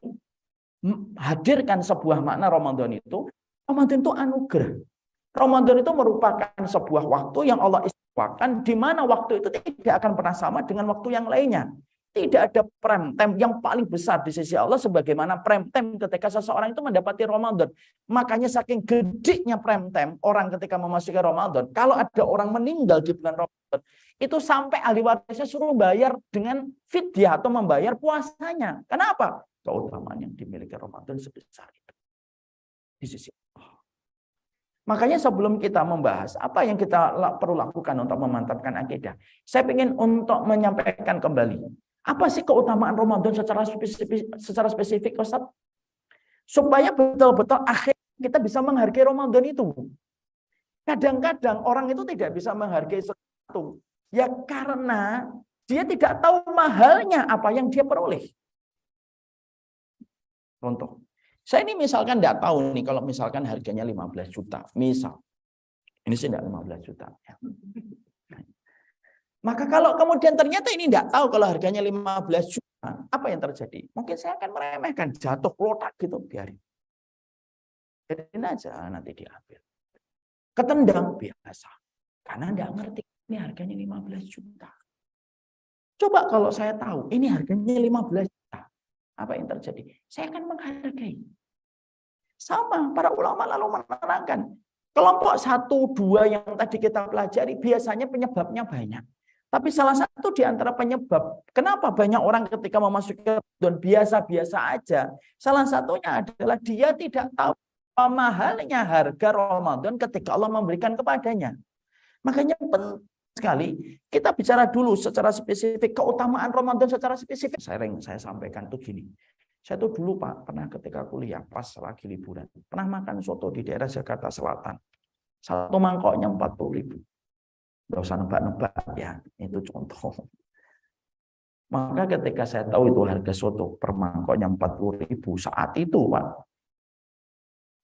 hadirkan sebuah makna Ramadan itu. Ramadan itu anugerah. Ramadan itu merupakan sebuah waktu yang Allah istimewakan, di mana waktu itu tidak akan pernah sama dengan waktu yang lainnya. Tidak ada prime time yang paling besar di sisi Allah sebagaimana prime time ketika seseorang itu mendapati Ramadan. Makanya saking gedenya prime time orang ketika memasuki Ramadan, kalau ada orang meninggal di bulan Ramadan, itu sampai ahli warisnya suruh bayar dengan fidyah atau membayar puasanya. Kenapa? Keutamaan yang dimiliki Ramadan sebesar itu di sisi Allah. Makanya sebelum kita membahas apa yang kita perlu lakukan untuk memantapkan akidah, saya ingin untuk menyampaikan kembali. Apa sih keutamaan Ramadan secara spesifik, Ustaz? Supaya betul-betul akhir kita bisa menghargai Ramadan itu. Kadang-kadang orang itu tidak bisa menghargai sesuatu. Ya karena dia tidak tahu mahalnya apa yang dia peroleh. Contoh. Saya ini misalkan tidak tahu nih kalau misalkan harganya 15 juta. Misal. Ini sih tidak 15 juta. Ya. Maka kalau kemudian ternyata ini tidak tahu kalau harganya 15 juta, apa yang terjadi? Mungkin saya akan meremehkan, jatuh klotak gitu, biarin. Biarin aja nanti diambil. Ketendang biasa. Karena tidak ngerti ini harganya 15 juta. Coba kalau saya tahu ini harganya 15 juta, apa yang terjadi? Saya akan menghargai. Sama, para ulama lalu menerangkan. Kelompok 1, 2 yang tadi kita pelajari biasanya penyebabnya banyak. Tapi salah satu di antara penyebab kenapa banyak orang ketika memasuki Ramadan biasa-biasa aja. Salah satunya adalah dia tidak tahu mahalnya harga Ramadan ketika Allah memberikan kepadanya. Makanya penting sekali kita bicara dulu secara spesifik keutamaan Ramadan secara spesifik. Saya sampaikan tuh gini. Saya tuh dulu Pak pernah ketika kuliah pas lagi liburan pernah makan soto di daerah Jakarta Selatan. 1 mangkoknya 40.000. Nggak usah nebak-nebak ya, itu contoh. Maka ketika saya tahu itu harga soto per mangkoknya 40.000 saat itu Pak,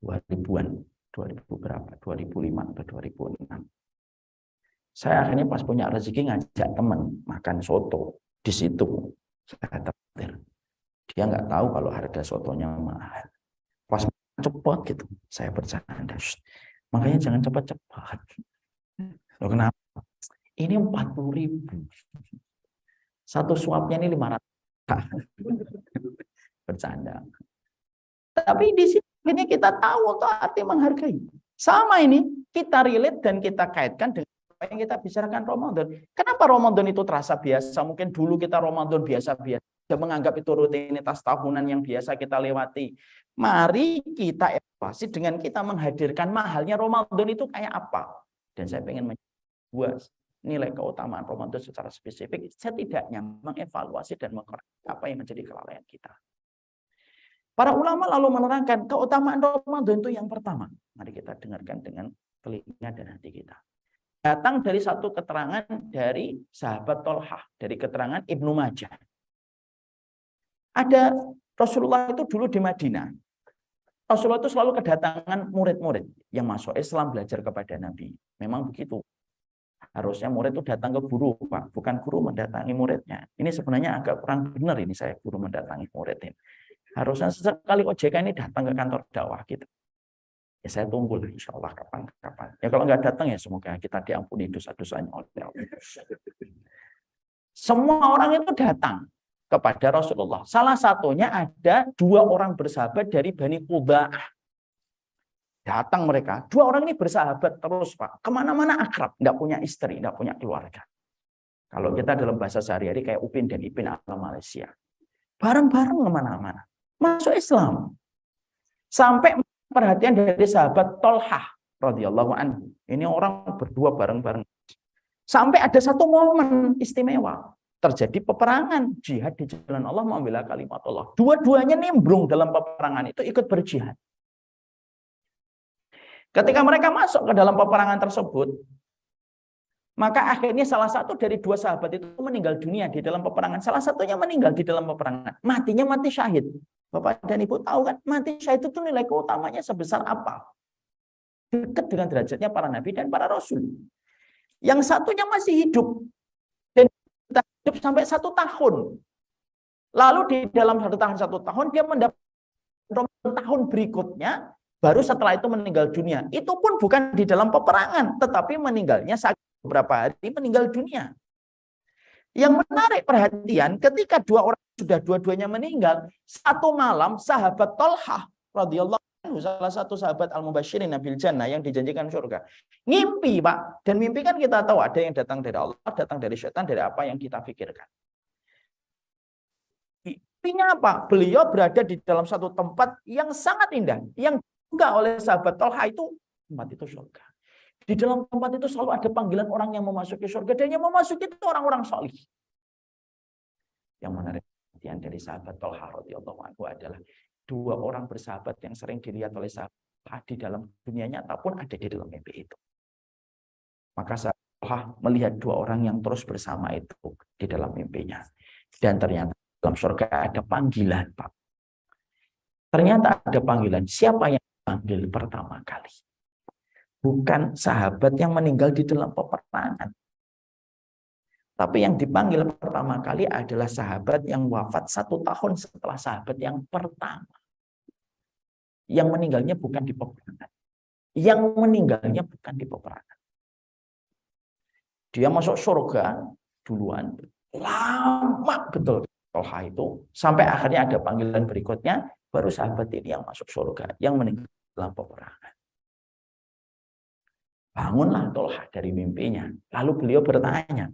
2000-an, 2000 berapa? 2005 atau 2006. Saya akhirnya pas punya rezeki ngajak teman makan soto di situ. Saya traktir. Dia nggak tahu kalau harga sotonya mahal. Pas cepat gitu, saya bercanda. Makanya jangan cepat-cepat. Loh, kenapa? Ini 40.000. Satu suapnya ini 500. Bercanda. Tapi di sini kita tahu untuk arti menghargai. Sama ini kita relate dan kita kaitkan dengan apa yang kita bicarakan Ramadan. Kenapa Ramadan itu terasa biasa? Mungkin dulu kita Ramadan biasa-biasa. Menganggap itu rutinitas tahunan yang biasa kita lewati. Mari kita evaluasi dengan kita menghadirkan mahalnya Ramadan itu kayak apa. Dan saya ingin menjawab nilai keutamaan Ramadan secara spesifik, setidaknya mengevaluasi dan mengkoreksi apa yang menjadi kelalaian kita. Para ulama lalu menerangkan keutamaan Ramadan itu yang pertama. Mari kita dengarkan dengan telinga dan hati kita. datang dari satu keterangan dari sahabat Tolhah, dari keterangan Ibnu Majah. Ada Rasulullah itu dulu di Madinah. Rasulullah itu selalu kedatangan murid-murid yang masuk Islam belajar kepada Nabi. Memang begitu. Harusnya murid itu datang ke guru, Pak, bukan guru mendatangi muridnya. Ini sebenarnya agak kurang benar ini saya guru mendatangi murid ini. Harusnya sesekali OJK ini datang ke kantor dakwah kita. Ya saya tunggu lah insya Allah kapan-kapan. Ya kalau nggak datang ya semoga kita diampuni dosa-dosanya oleh Allah. Semua orang itu datang kepada Rasulullah. Salah satunya ada 2 orang bersahabat dari Bani Qudha'ah. Datang mereka. 2 orang ini bersahabat terus, Pak. Kemana-mana akrab. Nggak punya istri, nggak punya keluarga. Kalau kita dalam bahasa sehari-hari kayak Upin dan Ipin ala Malaysia. Bareng-bareng kemana-mana. Masuk Islam. Sampai perhatian dari sahabat Tolhah radhiyallahu anhu. Ini orang berdua bareng-bareng. Sampai ada satu momen istimewa. Terjadi peperangan, jihad di jalan Allah membela kalimat Allah. Dua-duanya nimbrung dalam peperangan itu ikut berjihad. Ketika mereka masuk ke dalam peperangan tersebut, maka akhirnya salah satu dari 2 sahabat itu meninggal dunia di dalam peperangan. Salah satunya meninggal di dalam peperangan. Matinya mati syahid. Bapak dan Ibu tahu kan, mati syahid itu nilai keutamanya sebesar apa? Dekat dengan derajatnya para nabi dan para rasul. Yang satunya masih hidup. Dan hidup sampai 1 tahun. Lalu di dalam 1 tahun dia mendapat tahun berikutnya, baru setelah itu meninggal dunia. Itu pun bukan di dalam peperangan, tetapi meninggalnya beberapa hari meninggal dunia. Yang menarik perhatian, ketika 2 orang sudah dua-duanya meninggal, satu malam sahabat Tolhah radhiyallahu anhu, salah satu sahabat al-mubasyirin bil jannah yang dijanjikan surga, ngimpi, Pak. Dan mimpi kan kita tahu ada yang datang dari Allah, datang dari setan, dari apa yang kita pikirkan. Mimpinya apa? Beliau berada di dalam satu tempat yang sangat indah, yang juga oleh sahabat Tolhah itu tempat itu surga. Di dalam tempat itu selalu ada panggilan orang yang memasuki surga, dan yang memasuki itu orang-orang salih. Yang menarik perhatian dari sahabat Tolhah radhiyallahu anhu adalah 2 orang bersahabat yang sering dilihat oleh sahabat di dalam dunia nyata pun ada di dalam mimpi itu. Maka sahabat Tolhah melihat 2 orang yang terus bersama itu di dalam mimpinya. Dan ternyata dalam surga ada panggilan, Pak. Ternyata ada panggilan. Siapa yang dipanggil pertama kali? Bukan sahabat yang meninggal di dalam peperangan. Tapi yang dipanggil pertama kali adalah sahabat yang wafat 1 tahun setelah sahabat yang pertama. Yang meninggalnya bukan di peperangan. Yang meninggalnya bukan di peperangan. Dia masuk surga duluan. Lama betul Tolhah itu. Sampai akhirnya ada panggilan berikutnya. Baru sahabat ini yang masuk surga. Yang meninggal dalam peperangan. Bangunlah Tolhah dari mimpinya. Lalu beliau bertanya,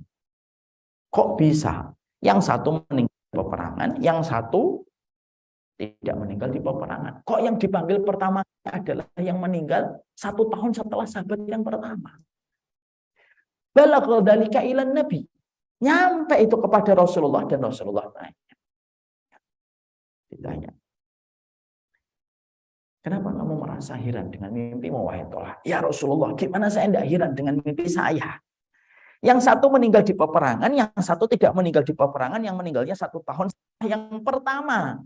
kok bisa yang satu meninggal di peperangan, yang satu tidak meninggal di peperangan? Kok yang dipanggil pertama adalah yang meninggal 1 tahun setelah sahabat yang pertama? Balagha dzalika ilan nabi. Nyampe itu kepada Rasulullah, dan Rasulullah ditanya, kenapa kamu merasa heran dengan mimpimu, wahai Tolhah? Ya Rasulullah, gimana saya tidak heran dengan mimpi saya? Yang satu meninggal di peperangan, yang satu tidak meninggal di peperangan, yang meninggalnya 1 tahun setelah yang pertama.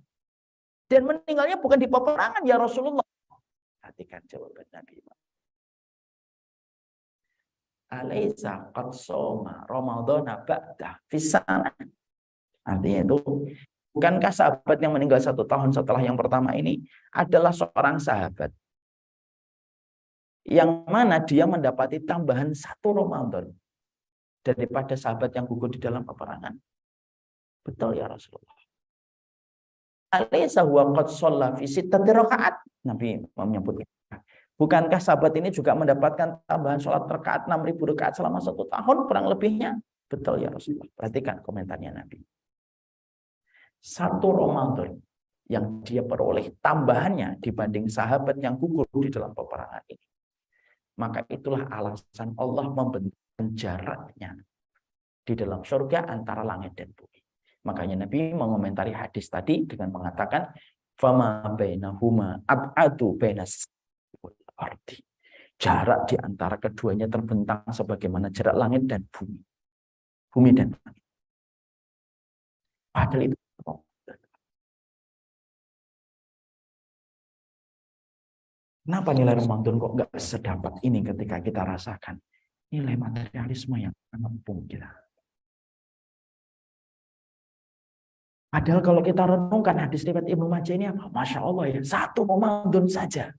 Dan meninggalnya bukan di peperangan, ya Rasulullah. Perhatikan jawaban Nabi. Alaisa qad shoma Ramadhana ba'da fisana. Artinya itu, bukankah sahabat yang meninggal 1 tahun setelah yang pertama ini adalah seorang sahabat yang mana dia mendapati tambahan 1 Ramadan daripada sahabat yang gugur di dalam peperangan? Betul ya Rasulullah. Alaisa huwa qad shalla fi 6 rakaat. Nabi menyebutkan, bukankah sahabat ini juga mendapatkan tambahan sholat rakaat 6.000 rakaat selama 1 tahun kurang lebihnya? Betul ya Rasulullah. Perhatikan komentarnya Nabi. 1 Ramadan yang dia peroleh tambahannya dibanding sahabat yang gugur di dalam peperangan ini. Maka itulah alasan Allah membentangkan jaraknya di dalam surga antara langit dan bumi. Makanya Nabi mengomentari hadis tadi dengan mengatakan, "Fama bainahuma ab'adu bainas ardi." Jarak di antara keduanya terbentang sebagaimana jarak langit dan bumi. Bumi dan langit. Padahal itu kenapa nilai Ramadan kok nggak sedapat ini ketika kita rasakan nilai materialisme yang mengepung kita. Padahal kalau kita renungkan hadis riwayat Ibnu Majah ini apa? Masya Allah ya, satu Ramadan saja.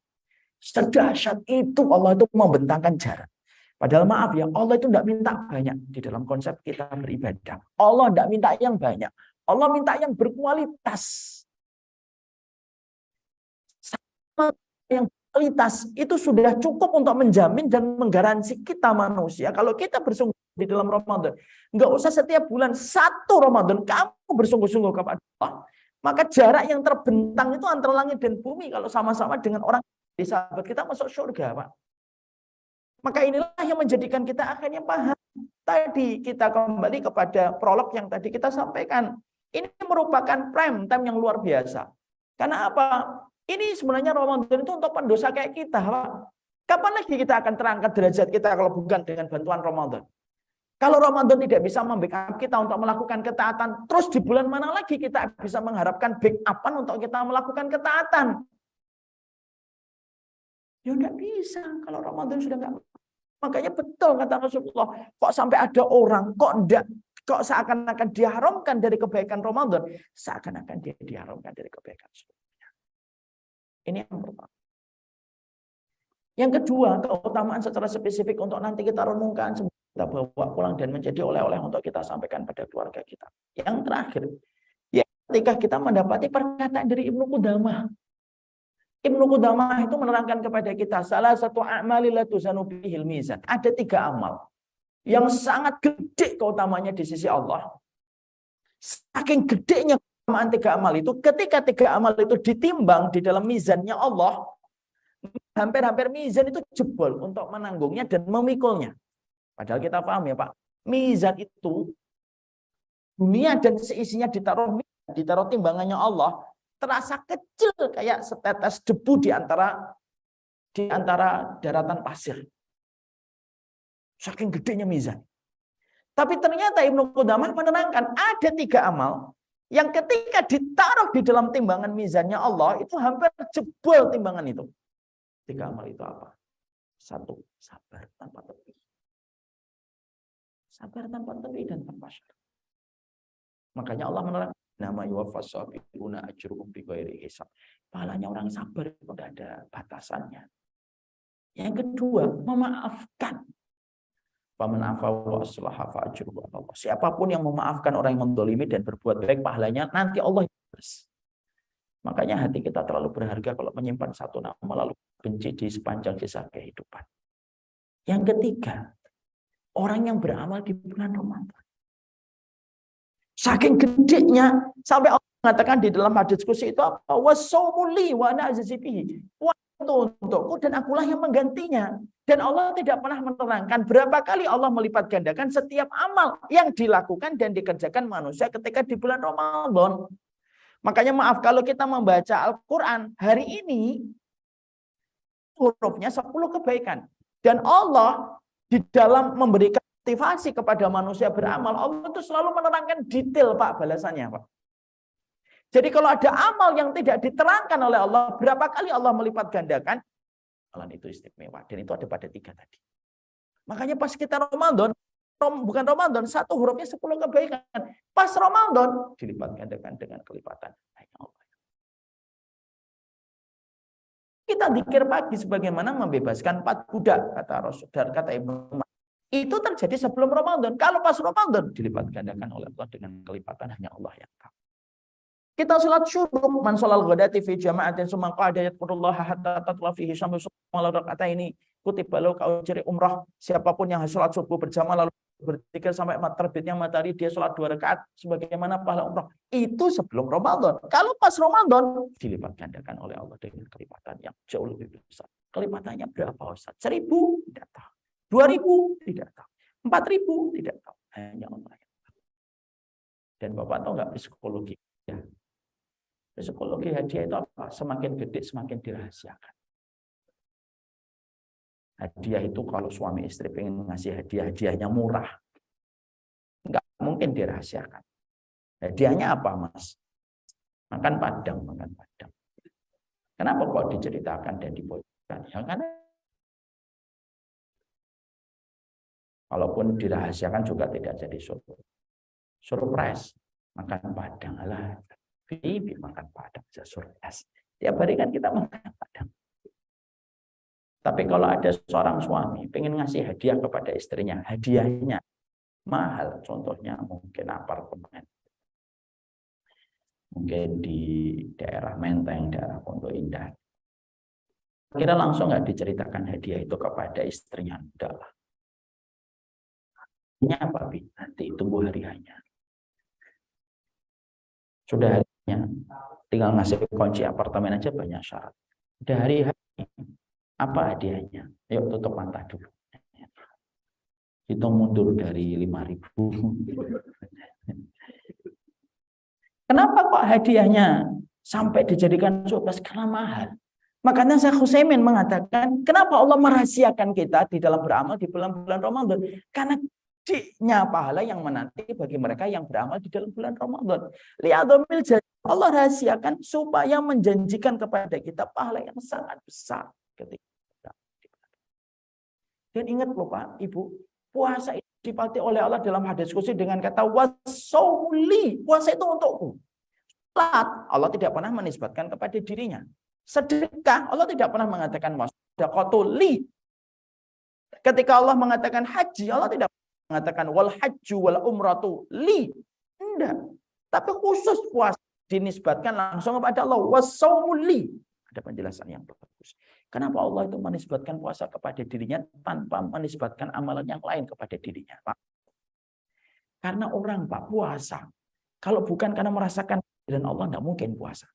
Sedahsyat itu Allah itu membentangkan jarak. Padahal maaf ya, Allah itu tidak minta banyak di dalam konsep kita beribadah. Allah tidak minta yang banyak. Allah minta yang berkualitas. Sama yang kualitas itu sudah cukup untuk menjamin dan menggaransi kita manusia. Kalau kita bersungguh di dalam Ramadan, nggak usah setiap bulan satu Ramadan kamu bersungguh-sungguh kepada Allah. Maka jarak yang terbentang itu antara langit dan bumi kalau sama-sama dengan orang di sahabat kita masuk surga, Pak. Maka inilah yang menjadikan kita akhirnya paham. Tadi kita kembali kepada prolog yang tadi kita sampaikan. Ini merupakan prime time yang luar biasa. Karena apa? Ini sebenarnya Ramadan itu untuk pendosa kayak kita, Pak. Kapan lagi kita akan terangkat derajat kita kalau bukan dengan bantuan Ramadan? Kalau Ramadan tidak bisa membackup kita untuk melakukan ketaatan, terus di bulan mana lagi kita bisa mengharapkan backupan untuk kita melakukan ketaatan? Ya enggak bisa kalau Ramadan sudah enggak. Makanya betul kata Rasulullah, kok sampai ada orang kok seakan-akan diharamkan dari kebaikan Ramadan, seakan-akan dia diharamkan dari kebaikan sebelumnya. Ini yang pertama. Yang kedua, keutamaan secara spesifik untuk nanti kita renungkan, kita bawa pulang dan menjadi oleh-oleh untuk kita sampaikan pada keluarga kita. Yang terakhir, ya ketika kita mendapati perkataan dari Ibnu Qudamah. Ibnu Qudamah itu menerangkan kepada kita salah satu a'mali la tuzanu bihil mizan. Ada 3 amal yang sangat gede keutamanya di sisi Allah. Saking gedenya keutamaan 3 amal itu, ketika 3 amal itu ditimbang di dalam mizannya Allah, hampir-hampir mizan itu jebol untuk menanggungnya dan memikulnya. Padahal kita paham ya Pak, mizan itu dunia dan seisinya ditaruh timbangannya Allah, terasa kecil kayak setetes debu di antara daratan pasir. Saking gedenya mizan. Tapi ternyata Ibnu Qudamah menerangkan ada 3 amal yang ketika ditaruh di dalam timbangan mizannya Allah itu hampir jebol timbangan itu. 3 amal itu apa? 1, sabar tanpa tepi. Sabar tanpa tepi dan tanpa syarat. Makanya Allah menerangkan nama yuwaffas sabiruna ajruhum bighairi hisab. Pahalanya orang sabar itu tidak ada batasannya. Yang kedua, memaafkan. Faman afa wa aslaha fa ajruhu 'ala Allah. Siapapun yang memaafkan orang yang mendolimi dan berbuat baik, pahalanya nanti Allah balas. Makanya hati kita terlalu berharga kalau menyimpan satu nama lalu benci di sepanjang kisah kehidupan. Yang ketiga, orang yang beramal di bulan Ramadan. Saking gedenya sampai Allah mengatakan di dalam hadis qudsi itu apa? Wasaumuli wa ana azizi bihi. Untukku dan akulah yang menggantinya. Dan Allah tidak pernah menerangkan berapa kali Allah melipat gandakan setiap amal yang dilakukan dan dikerjakan manusia ketika di bulan Ramadan. Makanya maaf kalau kita membaca Al-Quran hari ini hurufnya 10 kebaikan. Dan Allah di dalam memberikan motivasi kepada manusia beramal, Allah itu selalu menerangkan detail Pak balasannya Pak. Jadi kalau ada amal yang tidak diterangkan oleh Allah, berapa kali Allah melipat gandakan, amalan itu istimewa. Dan itu ada pada 3 tadi. Makanya pas kita Ramadan, bukan Ramadan, satu hurufnya 10 kebaikan. Pas Ramadan, dilipat gandakan dengan kelipatan. Kita zikir pagi sebagaimana membebaskan 4 budak, kata Rasul, kata Ibnu Umar. Itu terjadi sebelum Ramadan. Kalau pas Ramadan, dilipat gandakan oleh Allah dengan kelipatan hanya Allah yang tahu. Kita sholat syuruk, man sholal ghadati fi jama'atin summa qa'ada yadhkurullaha hatta tatla fihi syamsu summa rak'ataini kutiba lahu ka'ujri umrah. Siapapun yang sholat subuh berjamaah lalu berzikir sampai terbitnya matahari, dia sholat 2 rakaat sebagaimana pahala umrah. Itu sebelum Ramadan. Kalau pas Ramadan, dilipat gandakan oleh Allah dengan kelipatan yang jauh lebih besar. Kelipatannya berapa Ustaz? 1.000? Tidak tahu. 2.000? Tidak tahu. 4.000? Tidak tahu. Hanya Allah yang tahu. Dan Bapak tahu nggak psikologi? Ya. Psikologi hadiah itu apa? Semakin gede, semakin dirahasiakan. Hadiah itu kalau suami istri pengen ngasih hadiah, hadiahnya murah. Enggak mungkin dirahasiakan. Hadiahnya apa, Mas? Makan padang, makan padang. Kenapa kok diceritakan dan dibocorkan? Ya karena walaupun dirahasiakan juga tidak jadi surprise. Makan padang, alah, Bibi makan padang, surprise. Tiap hari kan kita makan padang. Tapi kalau ada seorang suami pengen ngasih hadiah kepada istrinya, hadiahnya mahal, contohnya mungkin apartemen, mungkin di daerah Menteng, daerah Pondok Indah, kira langsung nggak diceritakan hadiah itu kepada istrinya? Enggak lah. Ini apa, Bi? Nanti tunggu hari hanya. Sudah harinya, tinggal ngasih kunci apartemen aja banyak syarat. Udah hari apa hadiahnya? Yuk tutup mata dulu. Itu mundur dari 5.000. Kenapa kok hadiahnya sampai dijadikan surprise? Karena mahal. Makanya Syekh Utsaimin mengatakan, kenapa Allah merahasiakan kita di dalam beramal di bulan-bulan Ramadan? Karena kecilnya pahala yang menanti bagi mereka yang beramal di dalam bulan Ramadan. Li'adzamil jazaa, Allah rahasiakan supaya menjanjikan kepada kita pahala yang sangat besar ketika. Dan ingat loh Pak, Ibu, puasa itu dipati oleh Allah dalam hadis qudsi dengan kata wasauli, puasa itu untukku. Salat, Allah tidak pernah menisbatkan kepada dirinya. Sedekah, Allah tidak pernah mengatakan wasadaqatuli. Ketika Allah mengatakan haji, Allah tidak mengatakan wal hajju wal umratu li. Enggak. Tapi khusus puasa dinisbatkan langsung kepada Allah wasauli. Ada penjelasan yang bagus. Kenapa Allah itu menisbatkan puasa kepada dirinya tanpa menisbatkan amalan yang lain kepada dirinya, Pak? Karena orang, Pak, puasa. Kalau bukan karena merasakan kehadiran Allah, tidak mungkin puasa.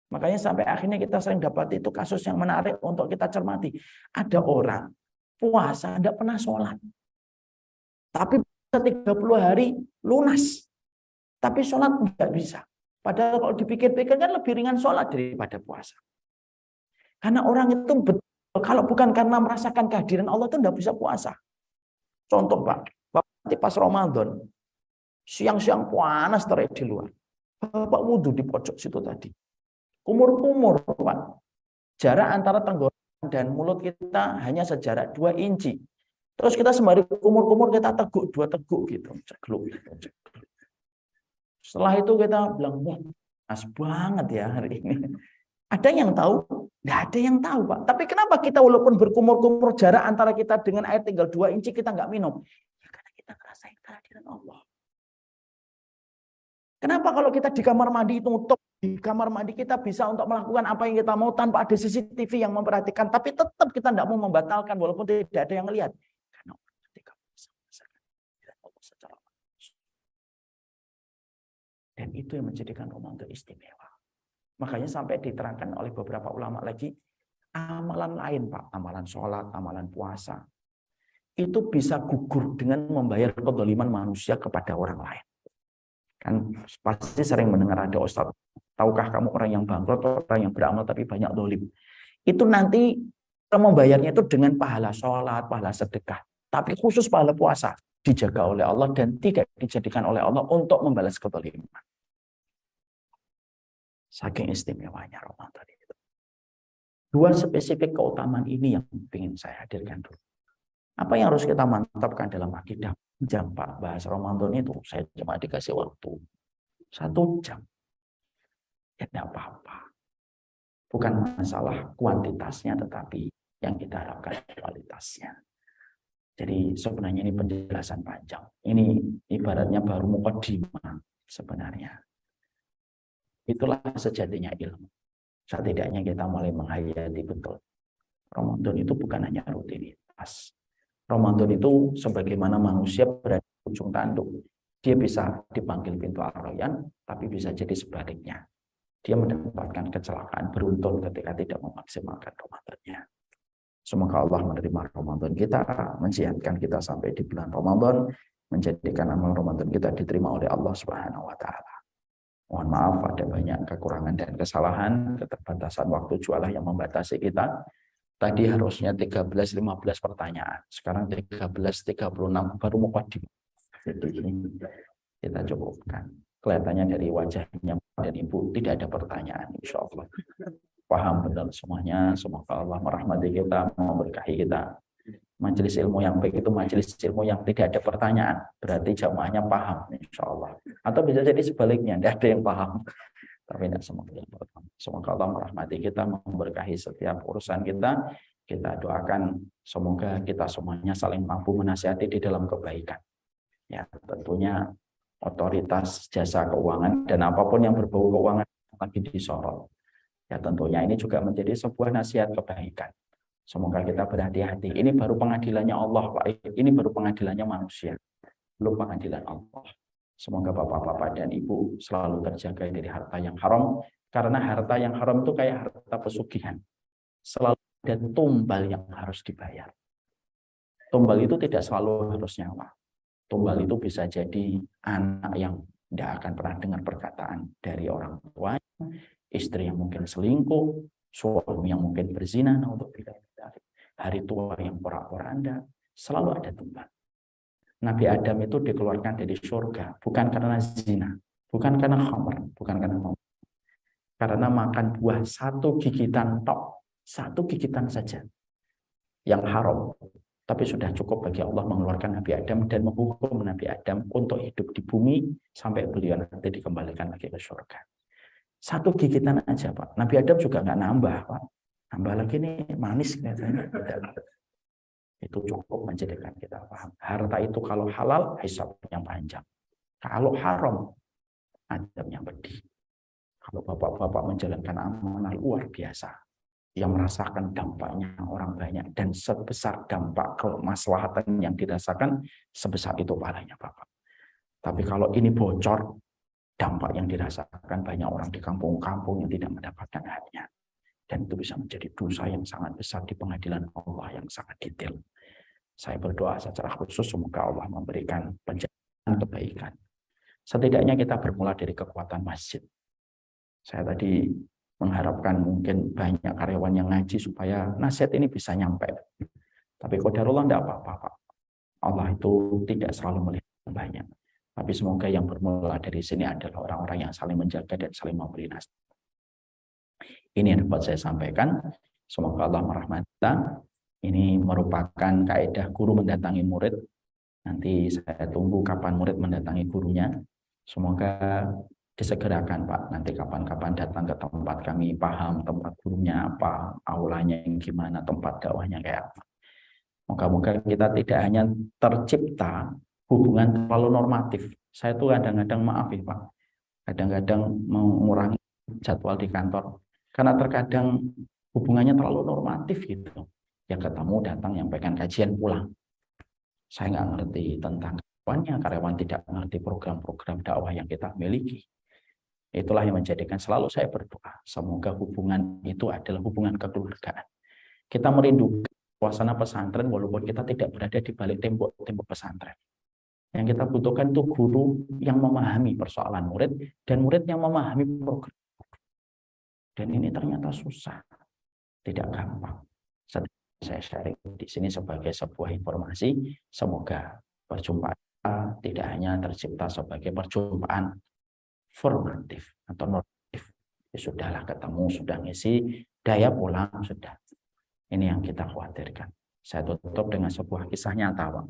Makanya sampai akhirnya kita sering dapat itu kasus yang menarik untuk kita cermati. Ada orang puasa, tidak pernah sholat. Tapi 30 hari lunas. Tapi sholat tidak bisa. Padahal kalau dipikir-pikir kan lebih ringan sholat daripada puasa. Karena orang itu betul, kalau bukan karena merasakan kehadiran Allah itu tidak bisa puasa. Contoh Pak, nanti pas Ramadan, siang-siang panas terik di luar. Bapak wudhu di pojok situ tadi. Kumur-kumur Pak. Jarak antara tenggorokan dan mulut kita hanya sejarak 2 inci. Terus kita sembari kumur-kumur kita teguk 2 teguk gitu. Cegluk. Setelah itu kita bilang, wah panas banget ya hari ini. Ada yang tahu? Tidak ada yang tahu, Pak. Tapi kenapa kita walaupun berkumur-kumur jarak antara kita dengan air tinggal 2 inci kita nggak minum? Ya karena kita ngerasain kehadiran Allah. Kenapa kalau kita di kamar mandi itu untuk di kamar mandi kita bisa untuk melakukan apa yang kita mau tanpa ada CCTV yang memperhatikan, tapi tetap kita tidak mau membatalkan walaupun tidak ada yang lihat. Karena ketika bisa merasakan kehadiran Allah secara langsung. Dan itu yang menjadikan Ramadan istimewa. Makanya sampai diterangkan oleh beberapa ulama lagi, amalan lain Pak, amalan sholat, amalan puasa, itu bisa gugur dengan membayar kezaliman manusia kepada orang lain. Kan pasti sering mendengar ada Ustaz, tahukah kamu orang yang bangkrut, orang yang beramal tapi banyak zalim. Itu nanti membayarnya itu dengan pahala sholat, pahala sedekah. Tapi khusus pahala puasa, dijaga oleh Allah dan tidak dijadikan oleh Allah untuk membalas kezaliman. Saking istimewanya Ramadan itu. 2 spesifik keutamaan ini yang ingin saya hadirkan dulu. Apa yang harus kita mantapkan dalam akidah? Jam Pak, bahas Ramadan itu saya cuma dikasih waktu 1 jam. Ya tidak apa-apa. Bukan masalah kuantitasnya, tetapi yang kita harapkan kualitasnya. Jadi sebenarnya ini penjelasan panjang. Ini ibaratnya baru mukadimah sebenarnya. Itulah sejatinya ilmu. Setidaknya kita mulai menghayati betul. Ramadan itu bukan hanya rutinitas. Ramadan itu sebagaimana manusia berada di ujung tanduk. Dia bisa dipanggil pintu Ar-Rayyan, tapi bisa jadi sebaliknya. Dia mendapatkan kecelakaan beruntun ketika tidak memaksimalkan Ramadannya. Semoga Allah menerima Ramadan kita, mensihatkan kita sampai di bulan Ramadan, menjadikan amal Ramadan kita diterima oleh Allah Subhanahu wa taala. Mohon maaf ada banyak kekurangan dan kesalahan, keterbatasan waktu jualah yang membatasi kita. Tadi harusnya 13-15 pertanyaan. Sekarang 13-36 baru mukadimah. Itu ini kita cukupkan. Kelihatannya dari wajahnya dan Ibu tidak ada pertanyaan, insya Allah. Paham benar semuanya. Semoga Allah merahmati kita, memberkahi kita. Majelis ilmu yang baik itu majelis ilmu yang tidak ada pertanyaan. Berarti jamaahnya paham, insya Allah. Atau bisa jadi sebaliknya, tidak ada yang paham. Tapi tidak semoga yang pertama. Semoga Allah merahmati kita, memberkahi setiap urusan kita. Kita doakan semoga kita semuanya saling mampu menasihati di dalam kebaikan. Ya, tentunya otoritas jasa keuangan dan apapun yang berbau keuangan lagi disorot. Ya, tentunya ini juga menjadi sebuah nasihat kebaikan. Semoga kita berhati-hati. Ini baru pengadilannya Allah, Pak. Ini baru pengadilannya manusia. Belum pengadilan Allah. Semoga bapak-bapak dan ibu selalu terjaga dari harta yang haram. Karena harta yang haram itu kayak harta pesugihan. Selalu ada tumbal yang harus dibayar. Tumbal itu tidak selalu harus nyawa. Tumbal itu bisa jadi anak yang tidak akan pernah dengar perkataan dari orang tua, istri yang mungkin selingkuh, suami yang mungkin berzina, untuk hari tua yang pura-pura Anda, selalu ada tumbal. Nabi Adam itu dikeluarkan dari surga, bukan karena zina, bukan karena khamr, bukan karena mau. Karena makan buah satu gigitan tok, satu gigitan saja, yang haram. Tapi sudah cukup bagi Allah mengeluarkan Nabi Adam dan menghukum Nabi Adam untuk hidup di bumi sampai beliau nanti dikembalikan lagi ke surga. Satu gigitan aja, Pak. Nabi Adam juga nggak nambah, Pak. Nambah lagi nih manis kelihatannya. Itu cukup menjadikan kita paham. Harta itu kalau halal, hisabnya panjang. Kalau haram, adabnya pedih. Kalau bapak-bapak menjalankan amanah luar biasa, yang merasakan dampaknya orang banyak, dan sebesar dampak kemaslahatan yang dirasakan, sebesar itu pahalanya bapak. Tapi kalau ini bocor, dampak yang dirasakan banyak orang di kampung-kampung yang tidak mendapatkan haknya. Dan itu bisa menjadi dosa yang sangat besar di pengadilan Allah yang sangat detail. Saya berdoa secara khusus semoga Allah memberikan penjelasan kebaikan. Setidaknya kita bermula dari kekuatan masjid. Saya tadi mengharapkan mungkin banyak karyawan yang ngaji supaya nasihat ini bisa nyampe. Tapi qadarullah tidak apa-apa, Pak. Allah itu tidak selalu melihat yang banyak. Tapi semoga yang bermula dari sini adalah orang-orang yang saling menjaga dan saling memberi nasihat. Ini yang dapat saya sampaikan. Semoga Allah merahmati kita. Ini merupakan kaidah guru mendatangi murid. Nanti saya tunggu kapan murid mendatangi gurunya. Semoga disegerakan, Pak. Nanti kapan-kapan datang ke tempat kami, paham tempat gurunya apa, aulanya yang gimana, tempat dakwahnya kayak apa. Moga-moga kita tidak hanya tercipta hubungan terlalu normatif. Saya tuh kadang-kadang maaf ya, Pak. Kadang-kadang mengurangi jadwal di kantor. Karena terkadang hubungannya terlalu normatif gitu. Yang ketemu datang nyampaikan kajian pulang. Saya nggak ngerti tentang karyawan tidak mengerti program-program dakwah yang kita miliki. Itulah yang menjadikan selalu saya berdoa. Semoga hubungan itu adalah hubungan kekeluargaan. Kita merindukan suasana pesantren walaupun kita tidak berada di balik tembok-tembok pesantren. Yang kita butuhkan itu guru yang memahami persoalan murid dan murid yang memahami program. Dan ini ternyata susah, tidak gampang. Saya sharing di sini sebagai sebuah informasi. Semoga perjumpaan kita tidak hanya tercipta sebagai perjumpaan formatif atau normatif. Ya sudahlah, ketemu, sudah ngisi, daya pulang, sudah. Ini yang kita khawatirkan. Saya tutup dengan sebuah kisah nyata, Bang.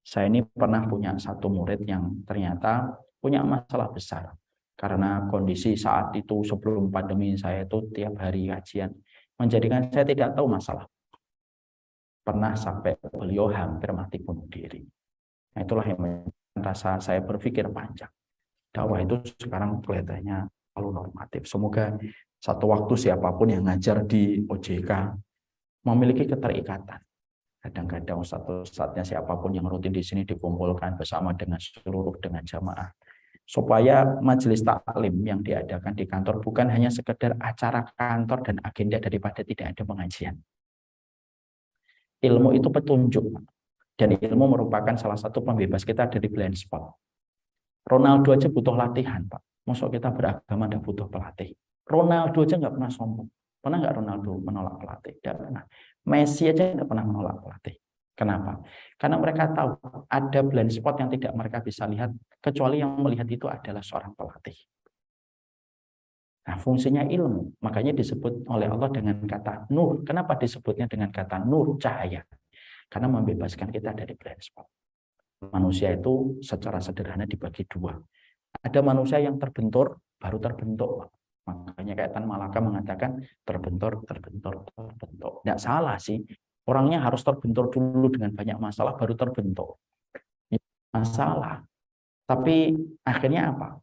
Saya ini pernah punya satu murid yang ternyata punya masalah besar. Karena kondisi saat itu sebelum pandemi saya itu tiap hari kajian. Menjadikan saya tidak tahu masalah. Pernah sampai beliau hampir mati bunuh diri. Nah, itulah yang merasa saya berpikir panjang. Dakwah itu sekarang kelihatannya terlalu normatif. Semoga satu waktu siapapun yang ngajar di OJK memiliki keterikatan. Kadang-kadang satu-saatnya siapapun yang rutin di sini dikumpulkan bersama dengan jamaah. Supaya majelis taklim yang diadakan di kantor bukan hanya sekedar acara kantor dan agenda daripada tidak ada pengajian. Ilmu itu petunjuk. Dan ilmu merupakan salah satu pembebas kita dari blind spot. Ronaldo aja butuh latihan, Pak. Maksud kita beragama tidak butuh pelatih. Ronaldo aja nggak pernah sombong. Pernah nggak Ronaldo menolak pelatih? Tidak pernah. Messi aja tidak pernah menolak pelatih. Kenapa? Karena mereka tahu ada blind spot yang tidak mereka bisa lihat, kecuali yang melihat itu adalah seorang pelatih. Nah, fungsinya ilmu, makanya disebut oleh Allah dengan kata nur. Kenapa disebutnya dengan kata nur, cahaya? Karena membebaskan kita dari blind spot. Manusia itu secara sederhana dibagi dua. Ada manusia yang terbentur, baru terbentuk. Makanya kayak Tan Malaka mengatakan terbentur. Tidak salah sih. Orangnya harus terbentur dulu dengan banyak masalah, baru terbentuk. Masalah. Tapi akhirnya apa?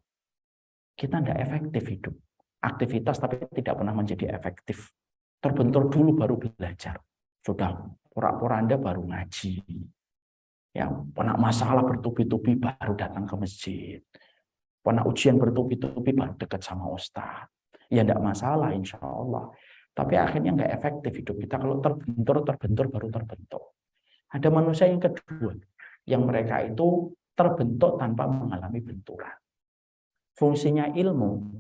Kita tidak efektif hidup. Aktivitas tapi tidak pernah menjadi efektif. Terbentur dulu baru belajar. Sudah pura-pura Anda baru ngaji. Ya, pernah masalah bertubi-tubi baru datang ke masjid. Pernah ujian bertubi-tubi baru dekat sama ustaz. Ya tidak masalah insya Allah. Tapi akhirnya nggak efektif hidup kita kalau terbentur baru terbentuk. Ada manusia yang kedua, yang mereka itu terbentuk tanpa mengalami benturan. Fungsinya ilmu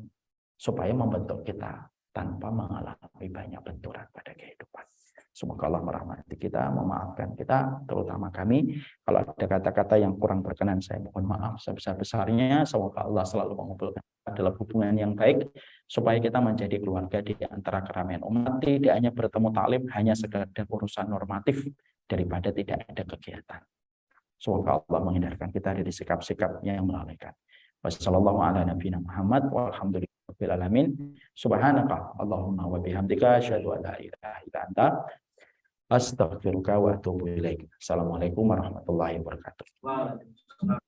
supaya membentuk kita tanpa mengalami banyak benturan pada kehidupan. Semoga Allah merahmati kita, memaafkan kita, terutama kami. Kalau ada kata-kata yang kurang berkenan, saya mohon maaf sebesar-besarnya. Semoga Allah selalu mengumpulkan dalam hubungan yang baik, supaya kita menjadi keluarga di antara keramaian umat. Tidak hanya bertemu taklim, hanya sekedar urusan normatif, daripada tidak ada kegiatan. Semoga Allah menghindarkan kita dari sikap-sikap yang melalaikan. Wassalamualaikum ala nabiyina Muhammad walhamdulillahirabbil alamin. Subhanaka Allahumma wa bihamdika asyhadu an la ilaha illa anta astaghfiruka wa atubu ilaik. Assalamualaikum warahmatullahi wabarakatuh.